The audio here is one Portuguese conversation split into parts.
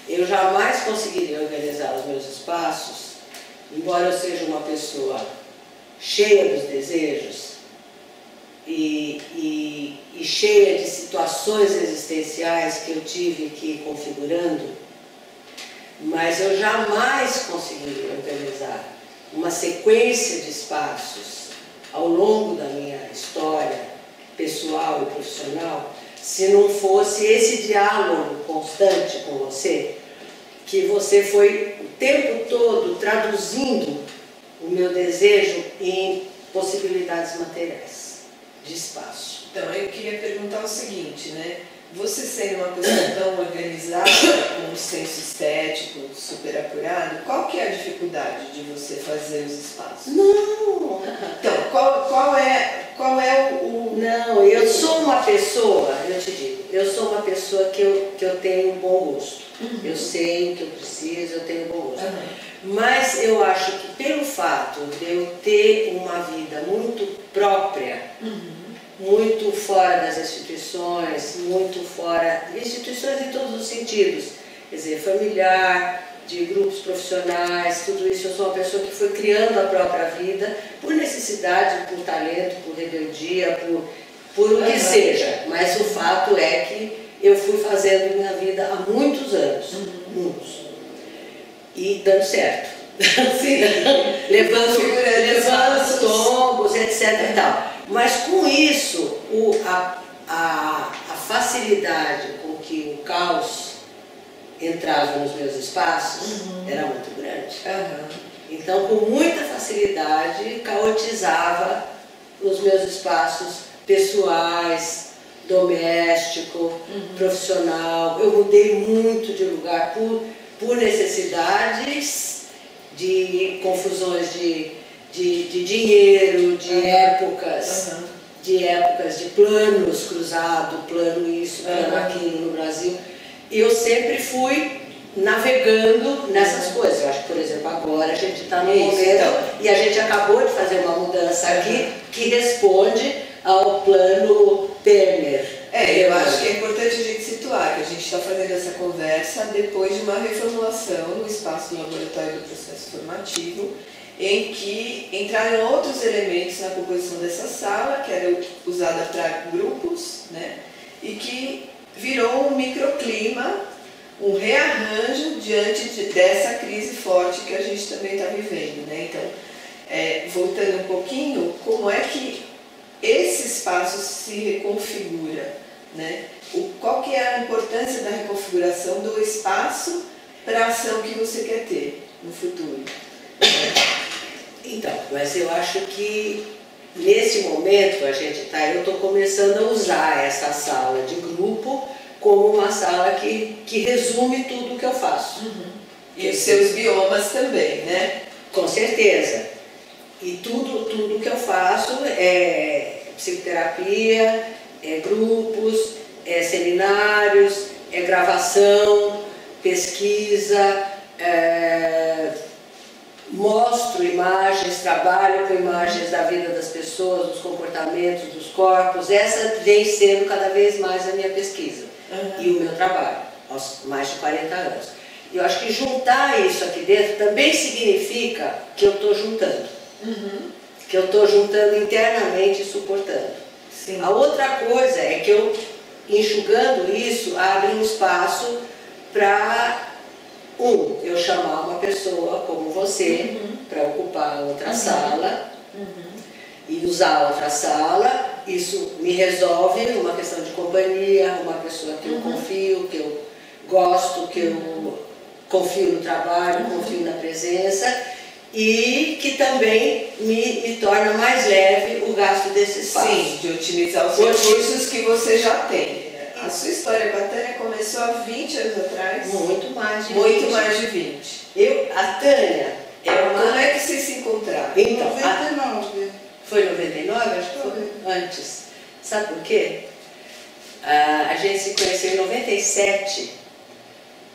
eu jamais conseguiria organizar os meus espaços, embora eu seja uma pessoa cheia dos desejos e cheia de situações existenciais que eu tive que ir configurando, mas eu jamais conseguiria organizar uma sequência de espaços ao longo da minha história pessoal e profissional se não fosse esse diálogo constante com você, que você foi o tempo todo traduzindo o meu desejo em possibilidades materiais de espaço. Então, eu queria perguntar o seguinte, né? Você sendo uma pessoa tão organizada, com um senso estético, super apurado, qual que é a dificuldade de você fazer os espaços? Não! Então, qual é o... Não, eu sou uma pessoa, eu te digo, eu sou uma pessoa que eu tenho um bom gosto. Eu sei o que eu preciso, eu tenho um bom gosto. Mas eu acho que pelo fato de eu ter uma vida muito própria, muito fora das instituições, muito fora de instituições em todos os sentidos, quer dizer, familiar, de grupos profissionais, tudo isso. Eu sou uma pessoa que foi criando a própria vida por necessidade, por talento, por rebeldia, por o que seja. Mas o fato é que eu fui fazendo minha vida há muitos anos, muitos, e dando certo. Sim, levando tombos, etc. E tal. Mas com isso, a facilidade com que o caos entrava nos meus espaços era muito grande. Então, com muita facilidade, caotizava os meus espaços pessoais, doméstico, profissional. Eu mudei muito de lugar por necessidades, de confusões de dinheiro, de épocas, de planos cruzados, plano isso, plano aquilo no Brasil. Eu sempre fui navegando nessas coisas. Eu acho que, por exemplo, agora a gente está no momento e a gente acabou de fazer uma mudança aqui que responde ao plano Temer. Eu acho que é importante a gente situar que a gente está fazendo essa conversa depois de uma reformulação no espaço do laboratório do processo formativo, em que entraram outros elementos na composição dessa sala, que era usada para grupos, né? E que virou um microclima, um rearranjo diante dessa crise forte que a gente também está vivendo, né? Então, voltando um pouquinho, como é que esse espaço se reconfigura, né? Qual que é a importância da reconfiguração do espaço para a ação que você quer ter no futuro? Então, mas eu acho que nesse momento eu estou começando a usar essa sala de grupo como uma sala que resume tudo o que eu faço. E os seus biomas também, né? Com certeza. E tudo que eu faço é psicoterapia, é grupos, é seminários, é gravação, pesquisa, mostro imagens, trabalho com imagens da vida das pessoas, dos comportamentos, dos corpos. Essa vem sendo cada vez mais a minha pesquisa e o meu trabalho, aos mais de 40 anos. Eu acho que juntar isso aqui dentro também significa que eu estou juntando. Que eu estou juntando internamente e suportando. Sim. A outra coisa é que eu, enxugando isso, abre um espaço para eu chamar uma pessoa como você para ocupar outra sala e usar outra sala. Isso me resolve uma questão de companhia, uma pessoa que eu confio, que eu gosto, que eu confio no trabalho, confio na presença, e que também me torna mais leve o gasto desse espaço. Sim, de otimizar os recursos que você já tem. A sua história com a Tânia começou há 20 anos atrás? Muito mais de 20. Muito mais de 20. A Tânia Como é que vocês se encontraram? Então, 99. Foi em 99? Acho que foi antes. Sabe por quê? A gente se conheceu em 97,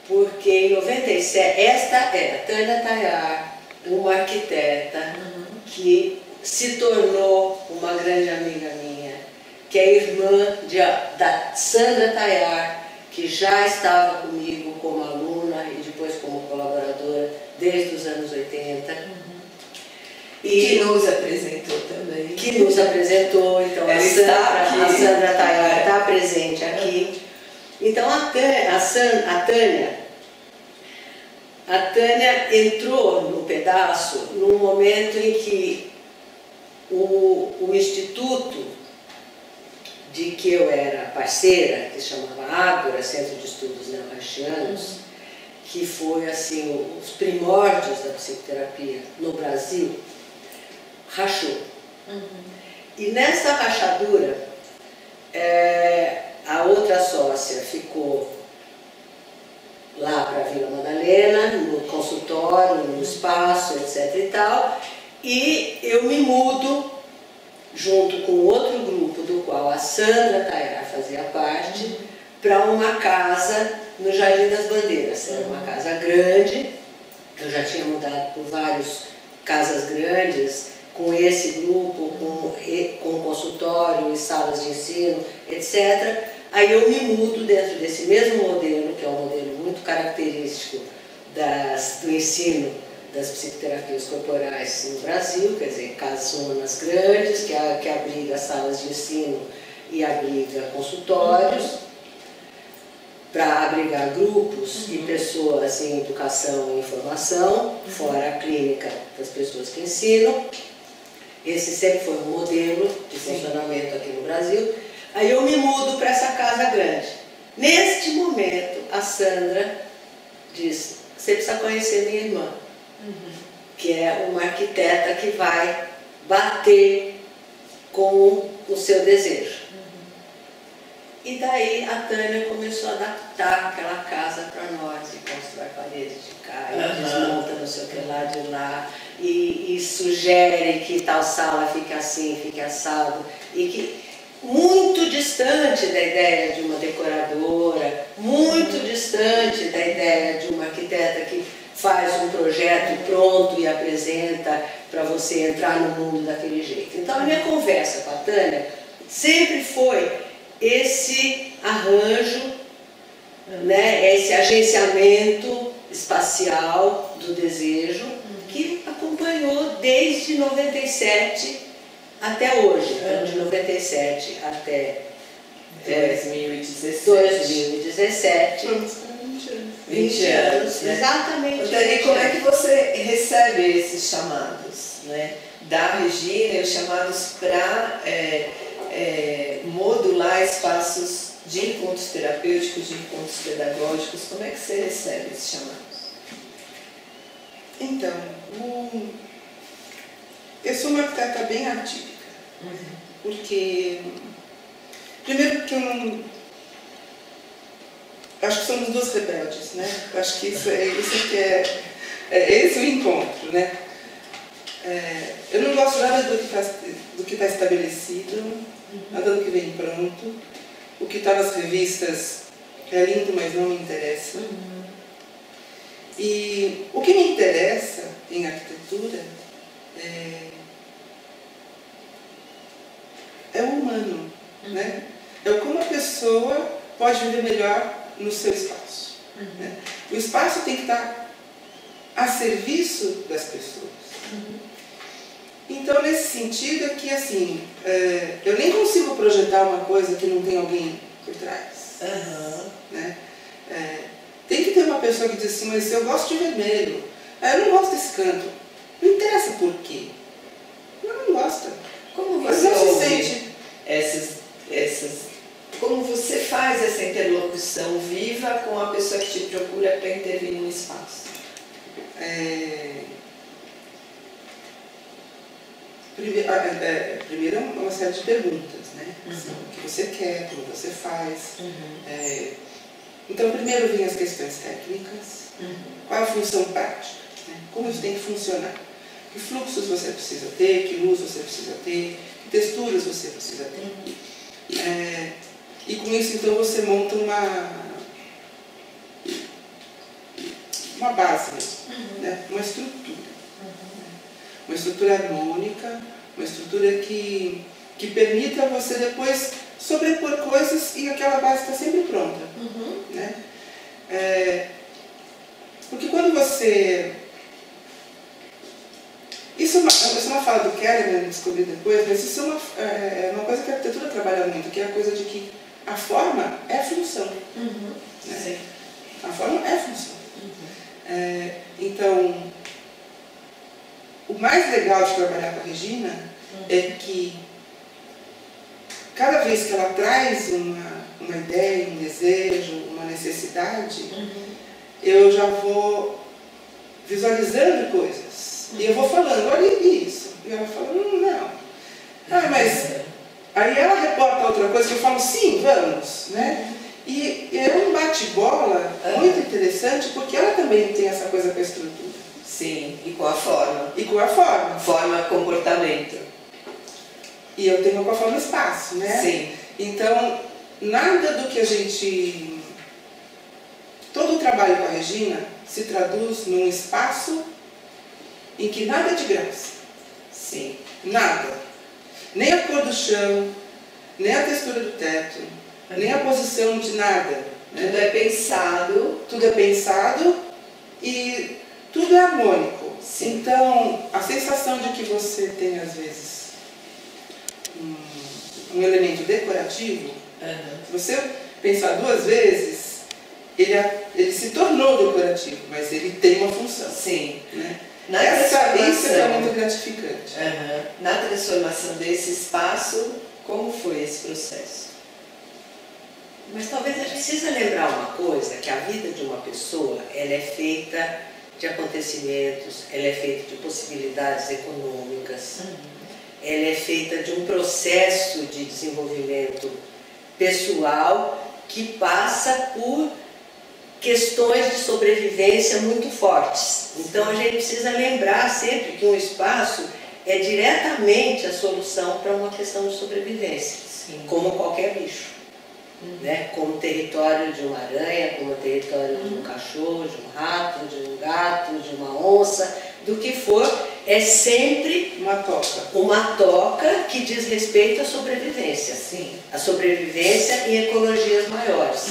porque em 97, esta é a Tânia Tayar, uma arquiteta que se tornou uma grande amiga minha, que é irmã da Sandra Tayar, que já estava comigo como aluna e depois como colaboradora desde os anos 80. E que nos apresentou também. Que nos apresentou, então a Sandra Tayara está presente aqui. Então a Tânia entrou no pedaço num momento em que o instituto de que eu era parceira, que se chamava Ágora, Centro de Estudos Neo-Haitianos, que foi assim os primórdios da psicoterapia no Brasil, rachou. E nessa rachadura, a outra sócia ficou lá para a Vila Madalena, no consultório, no espaço, etc. e tal, e eu me mudo junto com outro grupo do qual a Sandra Tayara fazia parte, para uma casa no Jardim das Bandeiras. Era uma casa grande, eu já tinha mudado por várias casas grandes, com esse grupo, com consultório e salas de ensino, etc. Aí eu me mudo dentro desse mesmo modelo, que é um modelo muito característico do ensino das psicoterapias corporais no Brasil, quer dizer, casonas grandes, que abriga salas de ensino e abriga consultórios, para abrigar grupos e pessoas em educação e informação, fora a clínica das pessoas que ensinam. Esse sempre foi um modelo de funcionamento aqui no Brasil. Aí eu me mudo para essa casa grande. Neste momento, a Sandra diz: você precisa conhecer minha irmã, que é uma arquiteta que vai bater com o seu desejo. E daí a Tânia começou a adaptar aquela casa para nós, e constrói paredes de cá, e desmonta não sei o que lá de lá, e sugere que tal sala fique assim, fique assado, e que muito distante da ideia de uma decoradora, muito distante da ideia de uma arquiteta que faz um projeto pronto e apresenta para você entrar no mundo daquele jeito. Então a minha conversa com a Tânia sempre foi esse arranjo, né, esse agenciamento espacial do desejo que acompanhou desde 97 até hoje, então de 97 até 2017. 20 anos, né? Exatamente. E como é que você recebe esses chamados, né, da Regina, os chamados para modular espaços de encontros terapêuticos, de encontros pedagógicos? Como é que você recebe esses chamados? Então, eu sou uma arquiteta bem atípica, porque, primeiro porque eu não... Acho que somos duas rebeldes, né? Acho que isso é esse o encontro, né? Eu não gosto nada do que está estabelecido, nada do que vem pronto. O que está nas revistas é lindo, mas não me interessa. E o que me interessa em arquitetura é o humano, né? É como a pessoa pode viver melhor no seu espaço. Né? O espaço tem que estar a serviço das pessoas. Então, nesse sentido, é que assim, eu nem consigo projetar uma coisa que não tem alguém por trás. Né? Tem que ter uma pessoa que diz assim: mas eu gosto de vermelho, eu não gosto desse canto. Não interessa por quê. Não gosta. Como você ouve como você faz essa interlocução viva com a pessoa que te procura para intervir no espaço? Primeiro é uma série de perguntas, né? Assim, o que você quer, como você faz. Então, primeiro vem as questões técnicas. Qual é a função prática? Né? Como isso tem que funcionar? Que fluxos você precisa ter, que luz você precisa ter, que texturas você precisa ter. E com isso, então, você monta uma base mesmo, né? Uma estrutura. Uma estrutura harmônica, uma estrutura que permita você depois sobrepor coisas e aquela base está sempre pronta. você... Isso é uma fala do Keller, eu descobri depois, mas isso é uma coisa que a arquitetura trabalha muito, que é a coisa de que a forma é função. Né? A forma é função. Então, o mais legal de trabalhar com a Regina é que cada vez que ela traz uma ideia, um desejo, uma necessidade, eu já vou visualizando coisas. E eu vou falando, olha isso. E ela fala, não. Ah, mas... Aí ela reporta outra coisa que eu falo, sim, vamos. Né? E é um bate-bola muito interessante, porque ela também tem essa coisa com a estrutura. Sim, e com a forma. E com a forma. Forma, comportamento. E eu tenho com a forma espaço, né? Sim. Então, nada do que a gente... Todo o trabalho com a Regina se traduz num espaço em que nada é de graça. Sim. Nada. Nem a cor do chão, nem a textura do teto, nem a posição de nada. Né? Tudo é pensado. Tudo é pensado e tudo é harmônico. Sim. Então, a sensação de que você tem, às vezes, um elemento decorativo, se você pensar duas vezes, ele se tornou decorativo, mas ele tem uma função. Sim. Né? Isso é muito gratificante. Na transformação desse espaço, como foi esse processo? Mas talvez a gente precisa lembrar uma coisa, que a vida de uma pessoa, ela é feita de acontecimentos, ela é feita de possibilidades econômicas, ela é feita de um processo de desenvolvimento pessoal que passa por questões de sobrevivência muito fortes. Então a gente precisa lembrar sempre que um espaço é diretamente a solução para uma questão de sobrevivência, como qualquer bicho. Né? Como território de uma aranha, como território de um cachorro, de um rato, de um gato, de uma onça, do que for, é sempre uma toca que diz respeito à sobrevivência. A sobrevivência em ecologias maiores.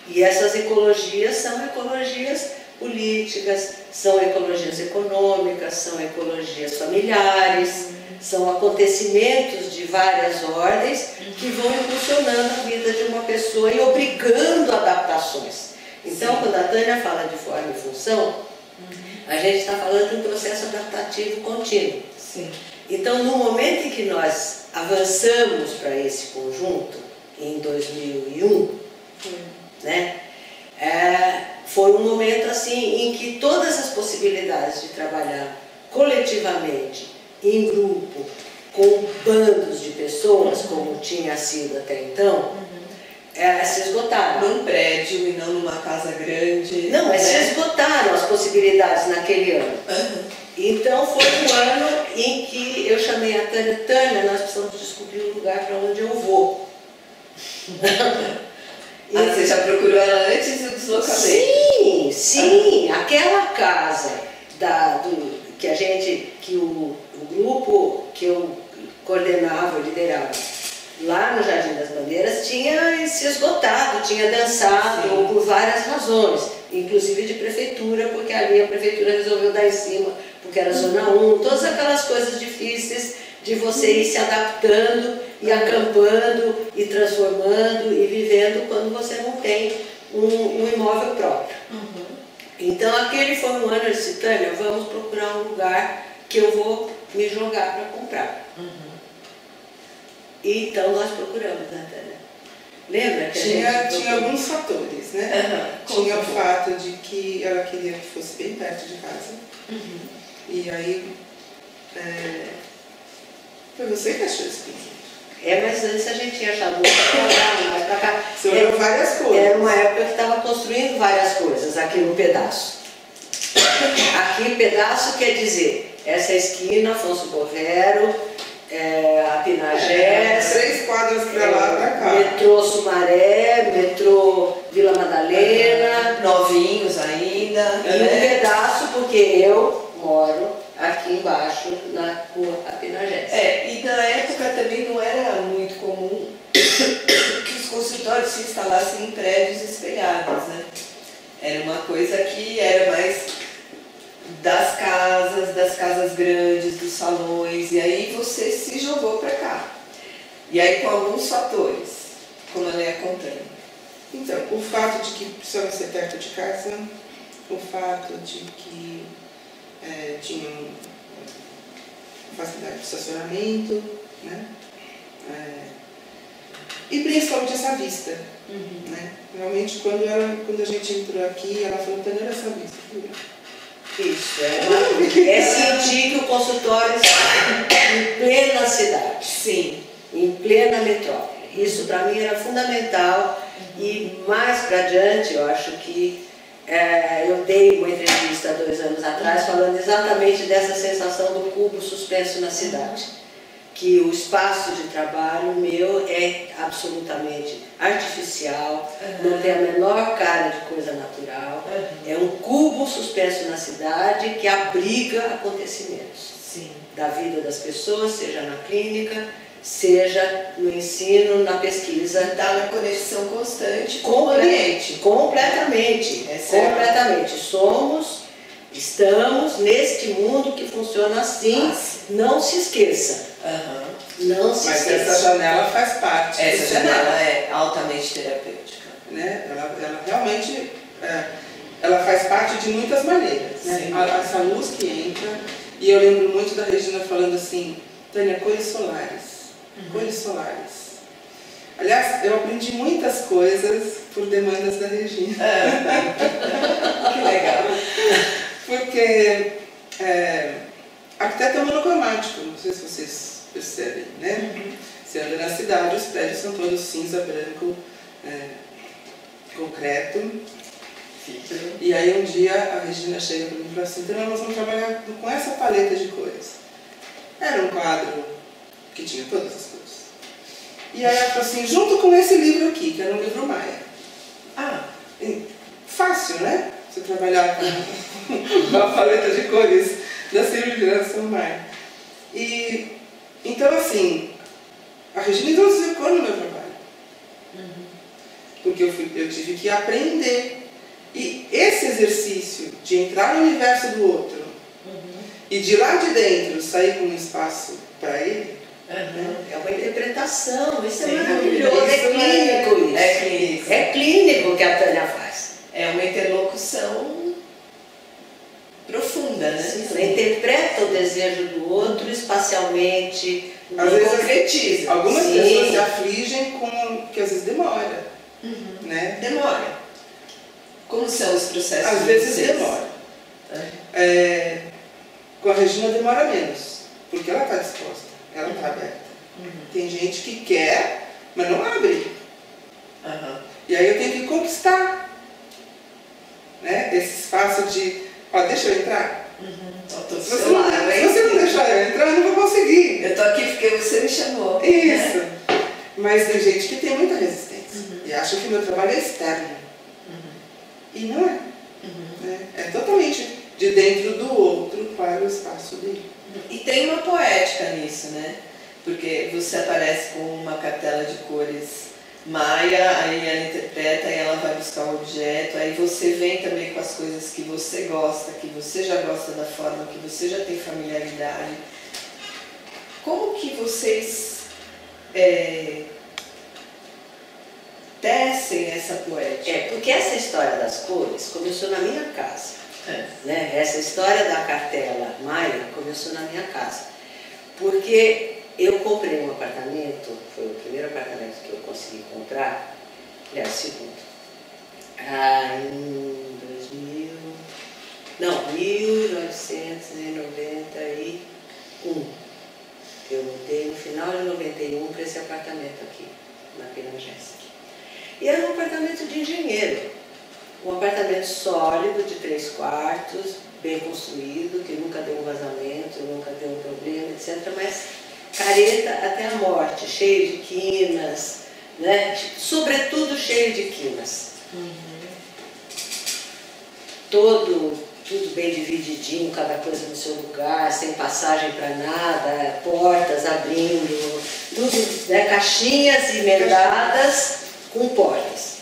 E essas ecologias são ecologias políticas, são ecologias econômicas, são ecologias familiares, são acontecimentos de várias ordens que vão impulsionando a vida de uma pessoa e obrigando adaptações. Então, quando a Tânia fala de forma e função, a gente está falando de um processo adaptativo contínuo. Então, no momento em que nós avançamos para esse conjunto, em 2001, né, foi um momento assim em que todas as possibilidades de trabalhar coletivamente, em grupo, com bandos de pessoas, como tinha sido até então, se esgotaram. Num prédio e não numa casa grande. Não, mas se esgotaram as possibilidades naquele ano. Então foi um ano em que eu chamei a Tânia, nós precisamos descobrir o lugar para onde eu vou. Você já procurou ela antes do deslocamento? Sim, aquela casa que o grupo que eu coordenava, liderava, lá no Jardim das Bandeiras, tinha se esgotado, tinha dançado por várias razões, inclusive de prefeitura, porque ali a prefeitura resolveu dar em cima, porque era zona 1, todas aquelas coisas difíceis de você ir se adaptando e acampando e transformando e vivendo quando você não tem um imóvel próprio. Então aquele foi um ano, eu disse, Tânia, vamos procurar um lugar que eu vou me jogar para comprar. E então nós procuramos, né, Tânia? Lembra que tinha alguns fatores, né? Tinha o fato de que ela queria que fosse bem perto de casa. E aí foi você que achou esse conjunto. Mas antes a gente tinha achado muito pra lá, mais pra cá. Você olhou várias coisas. Era uma época que estava construindo várias coisas aqui no pedaço. Aqui pedaço quer dizer, essa esquina, Afonso Bovero, a Pinagés, 3 quadras para lá, para cá. metrô Sumaré, metrô Vila Madalena. Novinhos ainda. E um pedaço, porque eu moro aqui embaixo na rua Apinagés. E na época também não era muito comum que os consultórios se instalassem em prédios espelhados, né? Era uma coisa que era mais das casas grandes, dos salões, e aí você se jogou para cá. E aí com alguns fatores, como ela ia contando. Então, o fato de que precisava ser perto de casa, o fato de que tinham facilidade de estacionamento, né? E principalmente essa vista. Né? Realmente, quando a gente entrou aqui, ela falou, olha essa vista. Isso, é sentir que o consultório está em plena cidade. Sim. Em plena metrópole. Isso para mim era fundamental. E mais para adiante, eu acho que eu dei uma entrevista 2 anos atrás falando exatamente dessa sensação do cubo suspenso na cidade. Que o espaço de trabalho meu é absolutamente artificial, não tem a menor cara de coisa natural, é um cubo suspenso na cidade que abriga acontecimentos da vida das pessoas, seja na clínica, seja no ensino, na pesquisa. Está na conexão constante com o ambiente. Completamente, completamente. Estamos neste mundo que funciona assim, não se esqueça. Não se Mas esqueça. essa janela faz parte. Essa janela é altamente terapêutica. Né? Ela realmente ela faz parte de muitas maneiras. Né? Essa luz que entra, e eu lembro muito da Regina falando assim, Tânia, cores solares. Cores solares. Aliás, eu aprendi muitas coisas por demandas da Regina. Que legal. Porque arquiteto é monocromático, não sei se vocês percebem, né? Você anda na cidade, os prédios são todos cinza, branco, concreto. E aí um dia a Regina chega para mim e fala assim, então nós vamos trabalhar com essa paleta de cores. Era um quadro que tinha todas as cores. E aí ela falou assim, junto com esse livro aqui, que era um livro Maia. Fácil, né? Você trabalhar com uma paleta de cores da civilização Maia. E, então, assim, a Regina introduziu cor no meu trabalho. Porque eu tive que aprender. E esse exercício de entrar no universo do outro e de lá de dentro sair com um espaço para ele, é uma interpretação, isso é Sim, maravilhoso, é clínico isso. É clínico. É clínico que a Tânia faz. É uma interlocução profunda, né? Você interpreta o desejo do outro espacialmente, às vezes concretiza. Algumas pessoas se afligem com que às vezes demora. Né? Demora. Como são os processos? Às vezes demora. Com a Regina demora menos, porque ela está disposta, ela está aberta. Tem gente que quer, mas não abre. E aí eu tenho que conquistar, né? Esse espaço de, deixa eu entrar. Se você não deixar eu entrar, eu não vou conseguir. Eu tô aqui porque você me chamou. Isso. Né? Mas tem gente que tem muita resistência e acha que o meu trabalho é externo. E não é. Né? É totalmente de dentro do outro para o espaço dele. E tem uma poética nisso, né? Porque você aparece com uma cartela de cores Maia, aí ela interpreta e ela vai buscar o objeto, aí você vem também com as coisas que você gosta, que você já gosta da forma, que você já tem familiaridade. Como que vocês tecem essa poética? Porque essa história das cores começou na minha casa. Né? Essa história da cartela Maia começou na minha casa. Porque eu comprei um apartamento, foi o primeiro apartamento que eu consegui comprar, aliás, segundo, em 1991. Eu mudei no final de 91 para esse apartamento aqui, na Pinagésica. E era um apartamento de engenheiro, um apartamento sólido, de 3 quartos, bem construído, que nunca deu um vazamento, nunca deu um problema, etc. Mas careta até a morte, cheio de quinas, né? Sobretudo cheio de quinas. Tudo bem divididinho, cada coisa no seu lugar, sem passagem para nada, portas abrindo, tudo, né? Caixinhas emendadas com portas.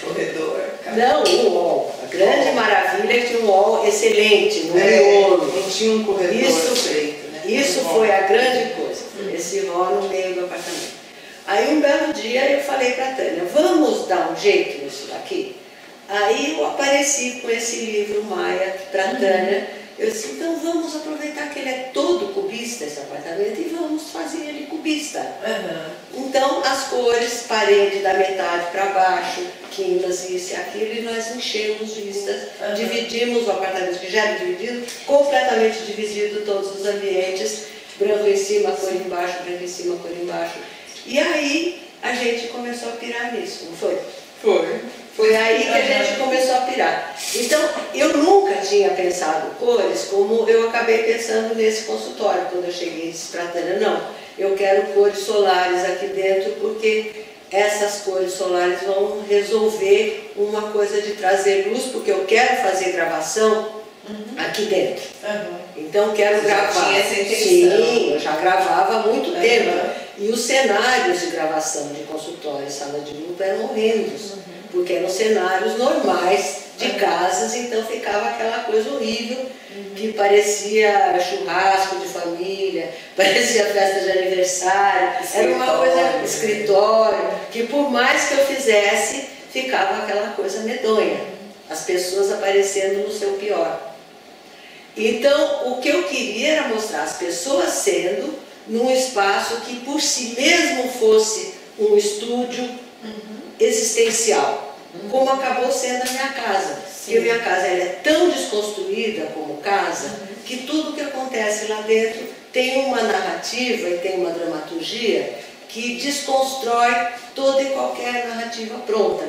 Corredor. Não, a grande maravilha gente tinha um hall excelente, no miolo. Não tinha um corredor feito, né? Isso foi a grande coisa, esse hall no meio do apartamento. Aí um belo dia eu falei para a Tânia, vamos dar um jeito nisso daqui? Aí eu apareci com esse livro Maia para a Tânia. Eu disse, então vamos aproveitar que ele é todo cubista, esse apartamento, e vamos fazer ele cubista. Então as cores, parede da metade para baixo, quinas, isso e aquilo, e nós enchemos vistas, dividimos o apartamento, que já era dividido, completamente dividido todos os ambientes, branco em cima, cor embaixo, branco em cima, cor embaixo. E aí a gente começou a pirar nisso, não foi? Foi. Foi aí que a gente começou a pirar. Então, eu nunca tinha pensado cores como eu acabei pensando nesse consultório, quando eu cheguei e disse para a Tânia, não, eu quero cores solares aqui dentro, porque essas cores solares vão resolver uma coisa de trazer luz, porque eu quero fazer gravação aqui dentro. Então, quero gravar. Já tinha essa intenção. Sim, eu já gravava há muito tempo. E os cenários de gravação de consultório e sala de luto eram horrendos, porque eram cenários normais de casas, então ficava aquela coisa horrível, que parecia churrasco de família, parecia festa de aniversário, era uma coisa, escritório, que por mais que eu fizesse, ficava aquela coisa medonha, as pessoas aparecendo no seu pior. Então, o que eu queria era mostrar as pessoas sendo num espaço que por si mesmo fosse um estúdio existencial, como acabou sendo a minha casa. Porque a minha casa ela é tão desconstruída como casa, que tudo que acontece lá dentro tem uma narrativa e tem uma dramaturgia que desconstrói toda e qualquer narrativa pronta,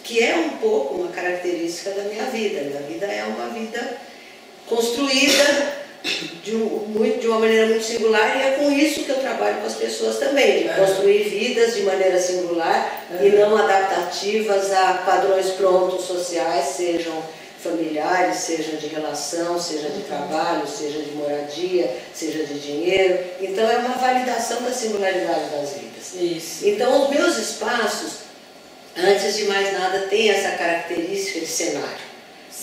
que é um pouco uma característica da minha vida. Minha vida é uma vida construída de uma maneira muito singular, e é com isso que eu trabalho com as pessoas também, de construir vidas de maneira singular e não adaptativas a padrões prontos sociais, sejam familiares, seja de relação, seja de trabalho, seja de moradia, seja de dinheiro. Então é uma validação da singularidade das vidas. Isso. Então os meus espaços, antes de mais nada, têm essa característica de cenário.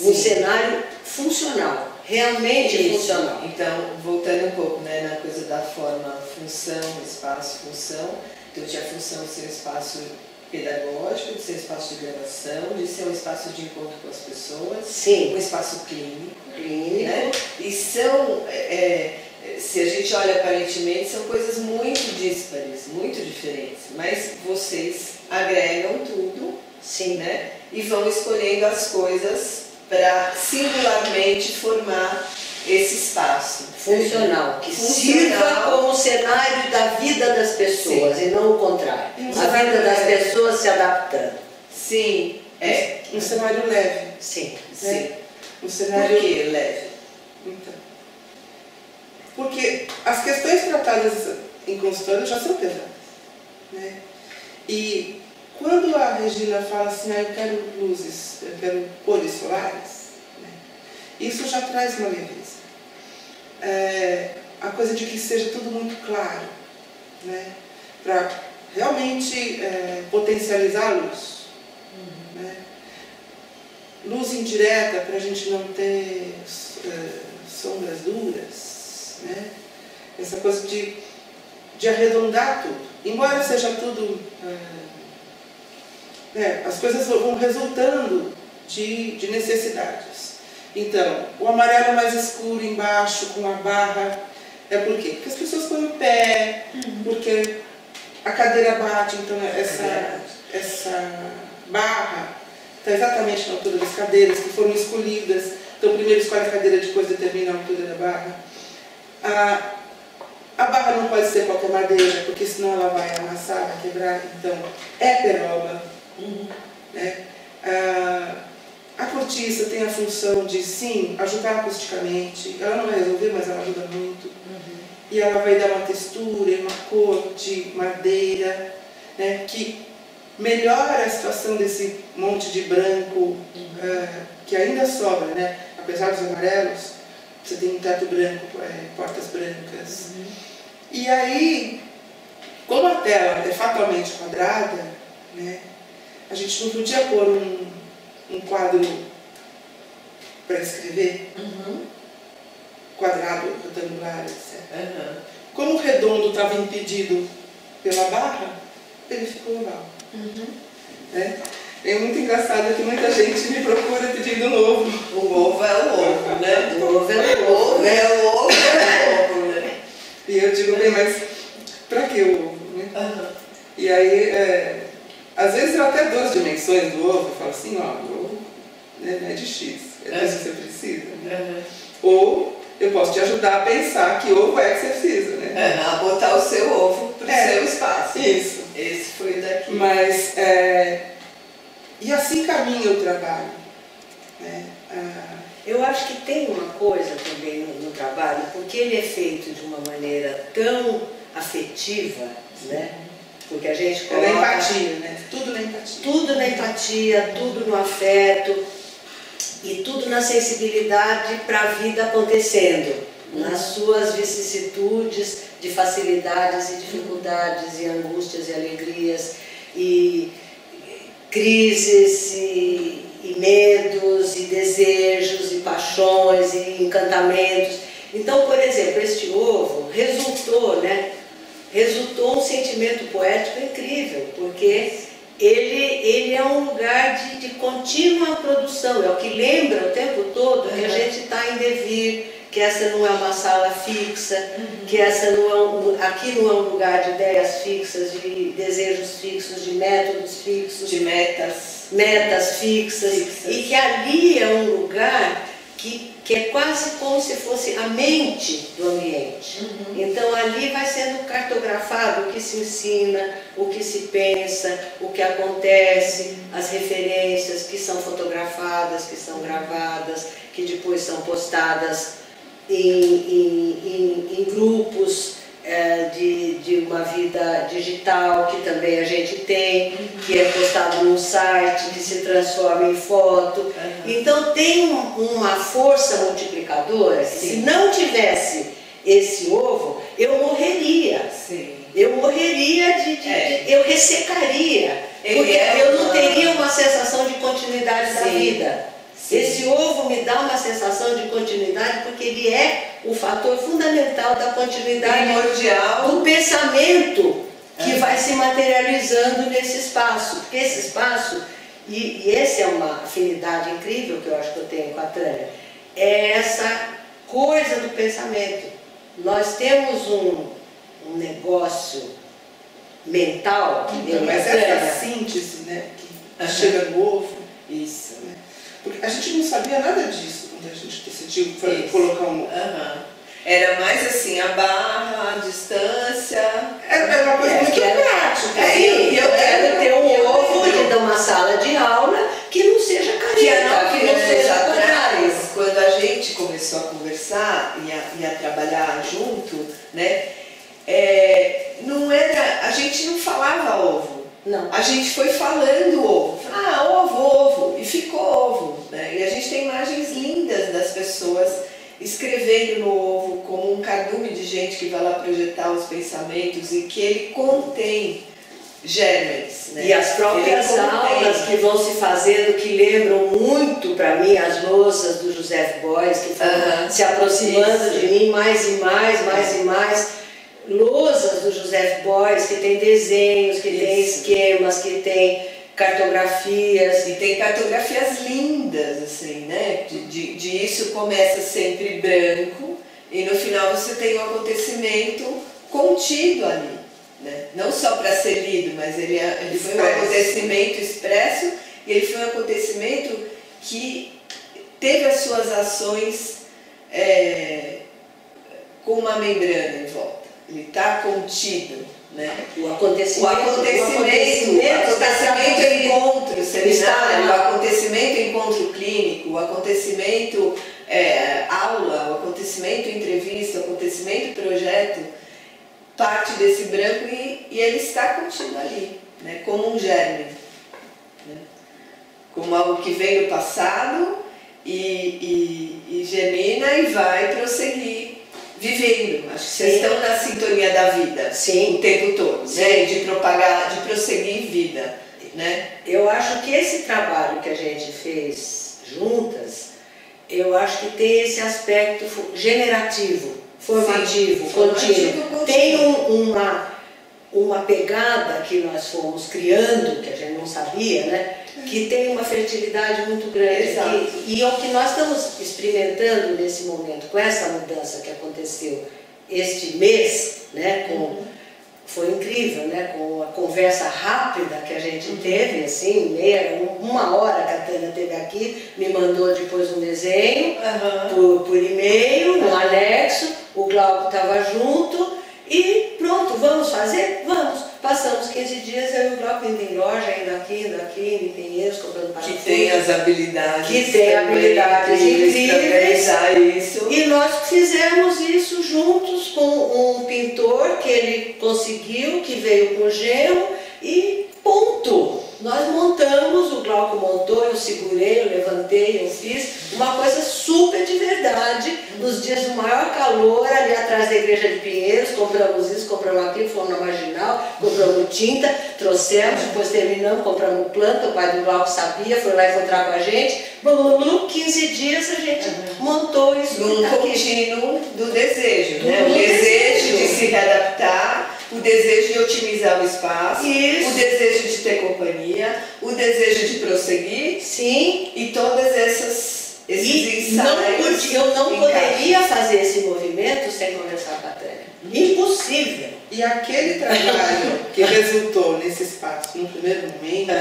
Um cenário funcional. Realmente funcional. Então, voltando um pouco, né, na coisa da forma, função, espaço, função. Então, tinha a função de ser um espaço pedagógico, de ser um espaço de gravação, de ser um espaço de encontro com as pessoas. Sim. Um espaço clínico. Né? E são, se a gente olha aparentemente, são coisas muito díspares, muito diferentes. Mas vocês agregam tudo. Sim. Né? E vão escolhendo as coisas para singularmente formar esse espaço funcional, que sirva como cenário da vida das pessoas. Sim. E não o contrário. A vida das pessoas se adaptando. Sim, um cenário leve. Sim, sim. Um cenário... Por que leve? Então, porque as questões tratadas em consultório já são pesadas, né? E quando a Regina fala assim, eu quero luzes, eu quero cores solares, né? Isso já traz uma leveza. A coisa de que seja tudo muito claro, né? Para realmente potencializar a luz. Né? Luz indireta para a gente não ter sombras duras, né? Essa coisa de arredondar tudo. Embora seja tudo... as coisas vão resultando de necessidades. Então, o amarelo mais escuro embaixo, com a barra, por quê? Porque as pessoas põem o pé, porque a cadeira bate, então essa barra está exatamente na altura das cadeiras, que foram escolhidas. Então, primeiro escolhe a cadeira, depois determina a altura da barra. A barra não pode ser qualquer madeira, porque senão ela vai amassar, vai quebrar. Então, é peroba. Né? A cortiça tem a função de, sim, ajudar acusticamente. Ela não vai resolver, mas ela ajuda muito. E ela vai dar uma textura e uma cor de madeira, né, que melhora a situação desse monte de branco que ainda sobra, né? Apesar dos amarelos, você tem um teto branco, portas brancas. E aí, como a tela é fatalmente quadrada, né, a gente não podia pôr um quadro para escrever, quadrado, retangular, etc. Como o redondo estava impedido pela barra, ele ficou oval. Né? É muito engraçado que muita gente me procura pedindo um ovo. O ovo é o ovo, né? O ovo é o ovo, né? É o ovo, é o ovo, né? E eu digo, bem, mas para que o ovo? Né? E aí, às vezes eu até dou as dimensões do ovo, eu falo assim, ó, o ovo, né, não é de X, é disso que você precisa. Né? Ou eu posso te ajudar a pensar que ovo é que você precisa, né? A botar o seu ovo para o seu espaço. Isso. Esse foi daqui. Mas, e assim caminha o trabalho. Né? Eu acho que tem uma coisa também no trabalho, porque ele é feito de uma maneira tão afetiva, né? Porque a gente coloca... É na empatia, né? Tudo na empatia. Tudo na empatia, tudo no afeto e tudo na sensibilidade para a vida acontecendo, nas suas vicissitudes de facilidades e dificuldades e angústias e alegrias e crises e medos e desejos e paixões e encantamentos. Então, por exemplo, este ovo resultou, né? Resultou um sentimento poético incrível, porque ele é um lugar de contínua produção, é o que lembra o tempo todo que a gente está em devir, que essa não é uma sala fixa, que essa não é aqui não é um lugar de ideias fixas, de desejos fixos, de métodos fixos, de metas fixas, e que ali é um lugar que é quase como se fosse a mente do ambiente. Então ali vai sendo cartografado o que se ensina, o que se pensa, o que acontece, as referências que são fotografadas, que são gravadas, que depois são postadas em grupos de uma vida digital que também a gente tem, que é postado num site, que se transforma em foto. Então tem uma força multiplicadora. Se não tivesse esse ovo, eu morreria. Eu morreria eu ressecaria, porque eu não teria uma sensação de continuidade da vida. Esse ovo me dá uma sensação de continuidade porque ele é o fator fundamental da continuidade do pensamento que vai se materializando nesse espaço. Porque esse espaço, e essa é uma afinidade incrível que eu acho que eu tenho com a Tânia, é essa coisa do pensamento. Nós temos um negócio mental, mas essa síntese, né, que chega no ovo, isso, né? Porque a gente não sabia nada disso quando a gente decidiu colocar um ovo. Era mais assim, a barra, a distância. Era uma coisa muito prática. Eu quero ter um ovo de uma sala de aula que não seja careta, que não seja atrás. Quando a gente começou a conversar e a trabalhar junto, né? Não era, a gente não falava ovo. Não. A gente foi falando ovo. Ovo, e ficou ovo. Né? E a gente tem imagens lindas das pessoas escrevendo no ovo como um cardume de gente que vai lá projetar os pensamentos e que ele contém germes. Né? E as próprias aulas que vão se fazendo, que lembram muito para mim as louças do Joseph Beuys, que foram se aproximando de mim mais e mais. Lousas do Joseph Beuys, que tem desenhos, que tem esquemas, que tem cartografias. E tem cartografias lindas, assim, né? De isso começa sempre branco e no final você tem um acontecimento contido ali. Né? Não só para ser lido, mas ele foi um acontecimento expresso e ele foi um acontecimento que teve as suas ações com uma membrana em volta. Ele está contido, né? O acontecimento encontro seminário, o acontecimento encontro clínico, o acontecimento aula, o acontecimento entrevista, o acontecimento projeto, parte desse branco e ele está contido ali, né? Como um germe, né? Como algo que vem do passado e germina e vai prosseguir. Vivendo, acho que vocês estão na sintonia da vida o tempo todo, né? De propagar, de prosseguir vida, né? Eu acho que esse trabalho que a gente fez juntas eu acho que tem esse aspecto generativo, formativo, Sim, contínuo. Tem uma pegada que nós fomos criando, que a gente não sabia, né? Que tem uma fertilidade muito grande. E o que nós estamos experimentando nesse momento, com essa mudança que aconteceu este mês, né? Foi incrível, né? Com a conversa rápida que a gente teve, assim, uma hora que a Tânia teve aqui, me mandou depois um desenho por e-mail, no anexo, o Glauco estava junto e pronto, vamos fazer? Vamos! Passamos 15 dias, eu e o Glauco indo em loja, indo aqui, em Pinheiros, comprando parafuso. Que tem as habilidades. Que tem habilidades incríveis. Isso. E nós fizemos isso juntos com um pintor que ele conseguiu, que veio com gelo e ponto. Nós montamos, o Glauco montou, eu segurei, eu levantei, eu fiz uma coisa super de verdade, nos dias do maior calor, ali atrás da igreja de Pinheiros, compramos isso, compramos aquilo, fomos na Marginal, compramos tinta, trouxemos, depois terminamos, compramos planta, o pai do Glauco sabia, foi lá encontrar com a gente, 15 dias a gente montou isso. Num contínuo do desejo, né? O desejo de se readaptar, o desejo de otimizar o espaço, o desejo de ter companhia, o desejo de prosseguir. Sim. E todos esses ensaios. Eu não poderia fazer esse movimento sem conversar com a Tânia. Impossível. E aquele trabalho que resultou nesse espaço no primeiro momento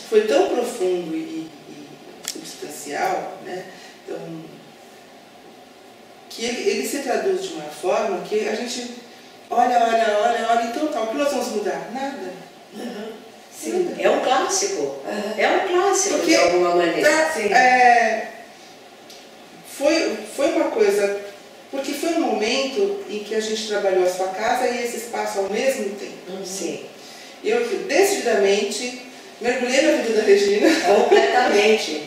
foi tão profundo e substancial, né? Então, que ele se traduz de uma forma que a gente olha, então tá, o que nós vamos mudar? Nada. Sim. É um clássico. É um clássico, porque, de alguma maneira. Foi uma coisa, porque foi um momento em que a gente trabalhou a sua casa e esse espaço ao mesmo tempo. Sim. Eu decididamente mergulhei na vida da Regina.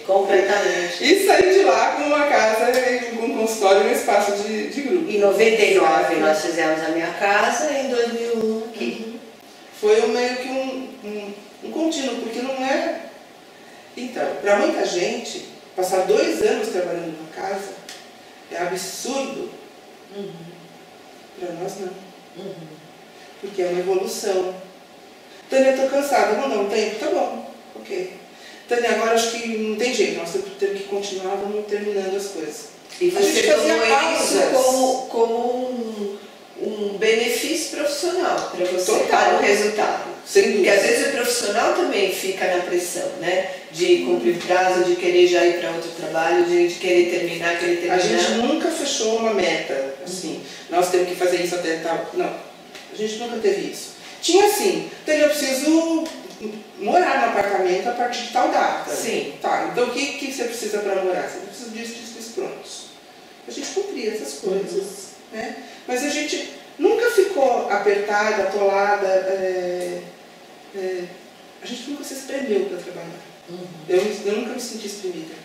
Completamente. E saí de lá com uma casa, com um consultório e um espaço de grupo. Em 99 nós fizemos a minha casa e em 2001 aqui. Foi meio que um contínuo, porque não é... Então, para muita gente, passar 2 anos trabalhando numa casa é absurdo. Para nós não. Porque é uma evolução. Tânia, estou cansada, vamos dar um tempo? Tá bom, ok. Tânia, agora acho que não tem jeito, nós temos que continuar, vamos terminando as coisas. E você tomou isso como um benefício profissional para você, para o resultado. Porque às vezes o profissional também fica na pressão, né? De cumprir prazo, de querer já ir para outro trabalho, de querer terminar. A gente nunca fechou uma meta, assim, nós temos que fazer isso até tal. Não, a gente nunca teve isso. Tinha assim, eu preciso morar no apartamento a partir de tal data. Sim. Tá, então o que você precisa para morar? Você precisa disso, prontos. A gente cumpria essas coisas, né? Mas a gente nunca ficou apertada, atolada, a gente nunca se espremeu para trabalhar. Eu nunca me senti exprimida.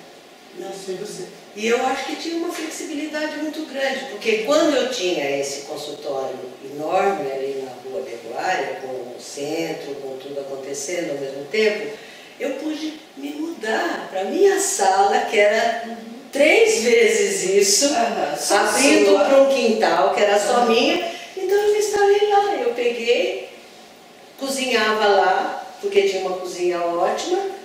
Não sei você. E eu acho que tinha uma flexibilidade muito grande, porque quando eu tinha esse consultório enorme ali na Rua Pecuária, com o centro, com tudo acontecendo ao mesmo tempo, eu pude me mudar para a minha sala, que era 3 vezes isso, abrindo para um quintal, que era só minha. Então eu me instalei lá, eu peguei, cozinhava lá, porque tinha uma cozinha ótima,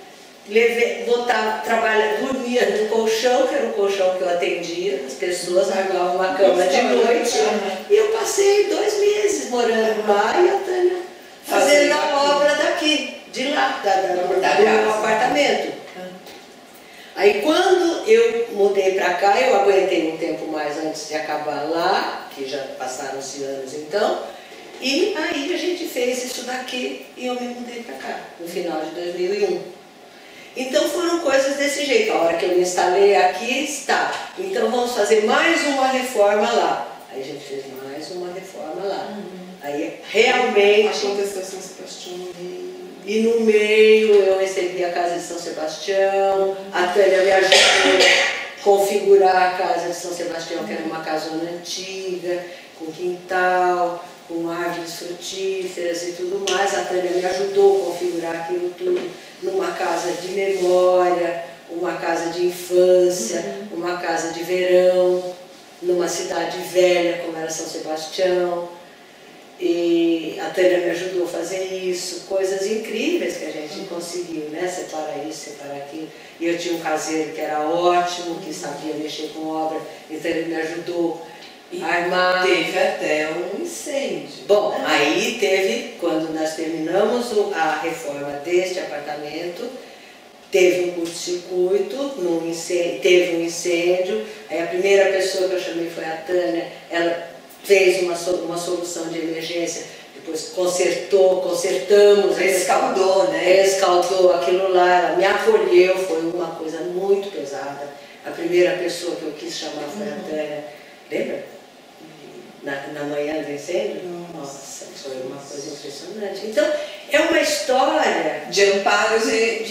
dormia no colchão, que era o colchão que eu atendia, as pessoas armavam uma cama de noite, e eu passei 2 meses morando lá e a Tânia fazendo a obra daqui, de lá, do apartamento. Aí quando eu mudei para cá, eu aguentei um tempo mais antes de acabar lá, que já passaram-se anos então, e aí a gente fez isso daqui e eu me mudei para cá, no final de 2001. Então foram coisas desse jeito, a hora que eu me instalei aqui, está. Então vamos fazer mais uma reforma lá. Aí a gente fez mais uma reforma lá. Aí realmente... Aconteceu São Sebastião no meio. E no meio eu recebi a casa de São Sebastião, a Tânia me ajudou a configurar a casa de São Sebastião, que era uma casona antiga, com quintal, com árvores frutíferas e tudo mais. A Tânia me ajudou a configurar aquilo tudo numa casa de memória, uma casa de infância, uma casa de verão, numa cidade velha como era São Sebastião. E a Tânia me ajudou a fazer isso, coisas incríveis que a gente conseguiu, né? Separar isso, separar aquilo. E eu tinha um caseiro que era ótimo, que sabia mexer com obra, então ele me ajudou a armar. Teve até um incêndio. Bom, aí teve, quando nós terminamos a reforma deste apartamento, teve um curto-circuito, teve um incêndio, aí a primeira pessoa que eu chamei foi a Tânia, ela fez uma solução de emergência, depois consertamos. Escaldou, né? Escaldou aquilo lá, ela me acolheu, foi uma coisa muito pesada. A primeira pessoa que eu quis chamar foi a Tânia, lembra? Na manhã do incêndio? Nossa, foi uma coisa impressionante. Então, é uma história de amparos de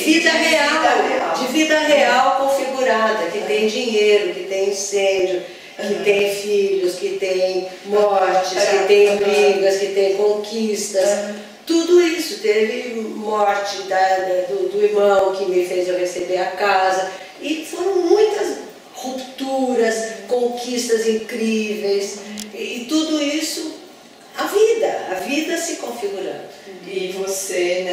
vida real, de vida real configurada, que tem dinheiro, que tem incêndio, que tem filhos, que tem mortes, que tem brigas, que tem conquistas. Tudo isso. Teve morte do irmão que me fez eu receber a casa. E foram muitas rupturas, conquistas incríveis. E tudo isso, a vida se configurando. E você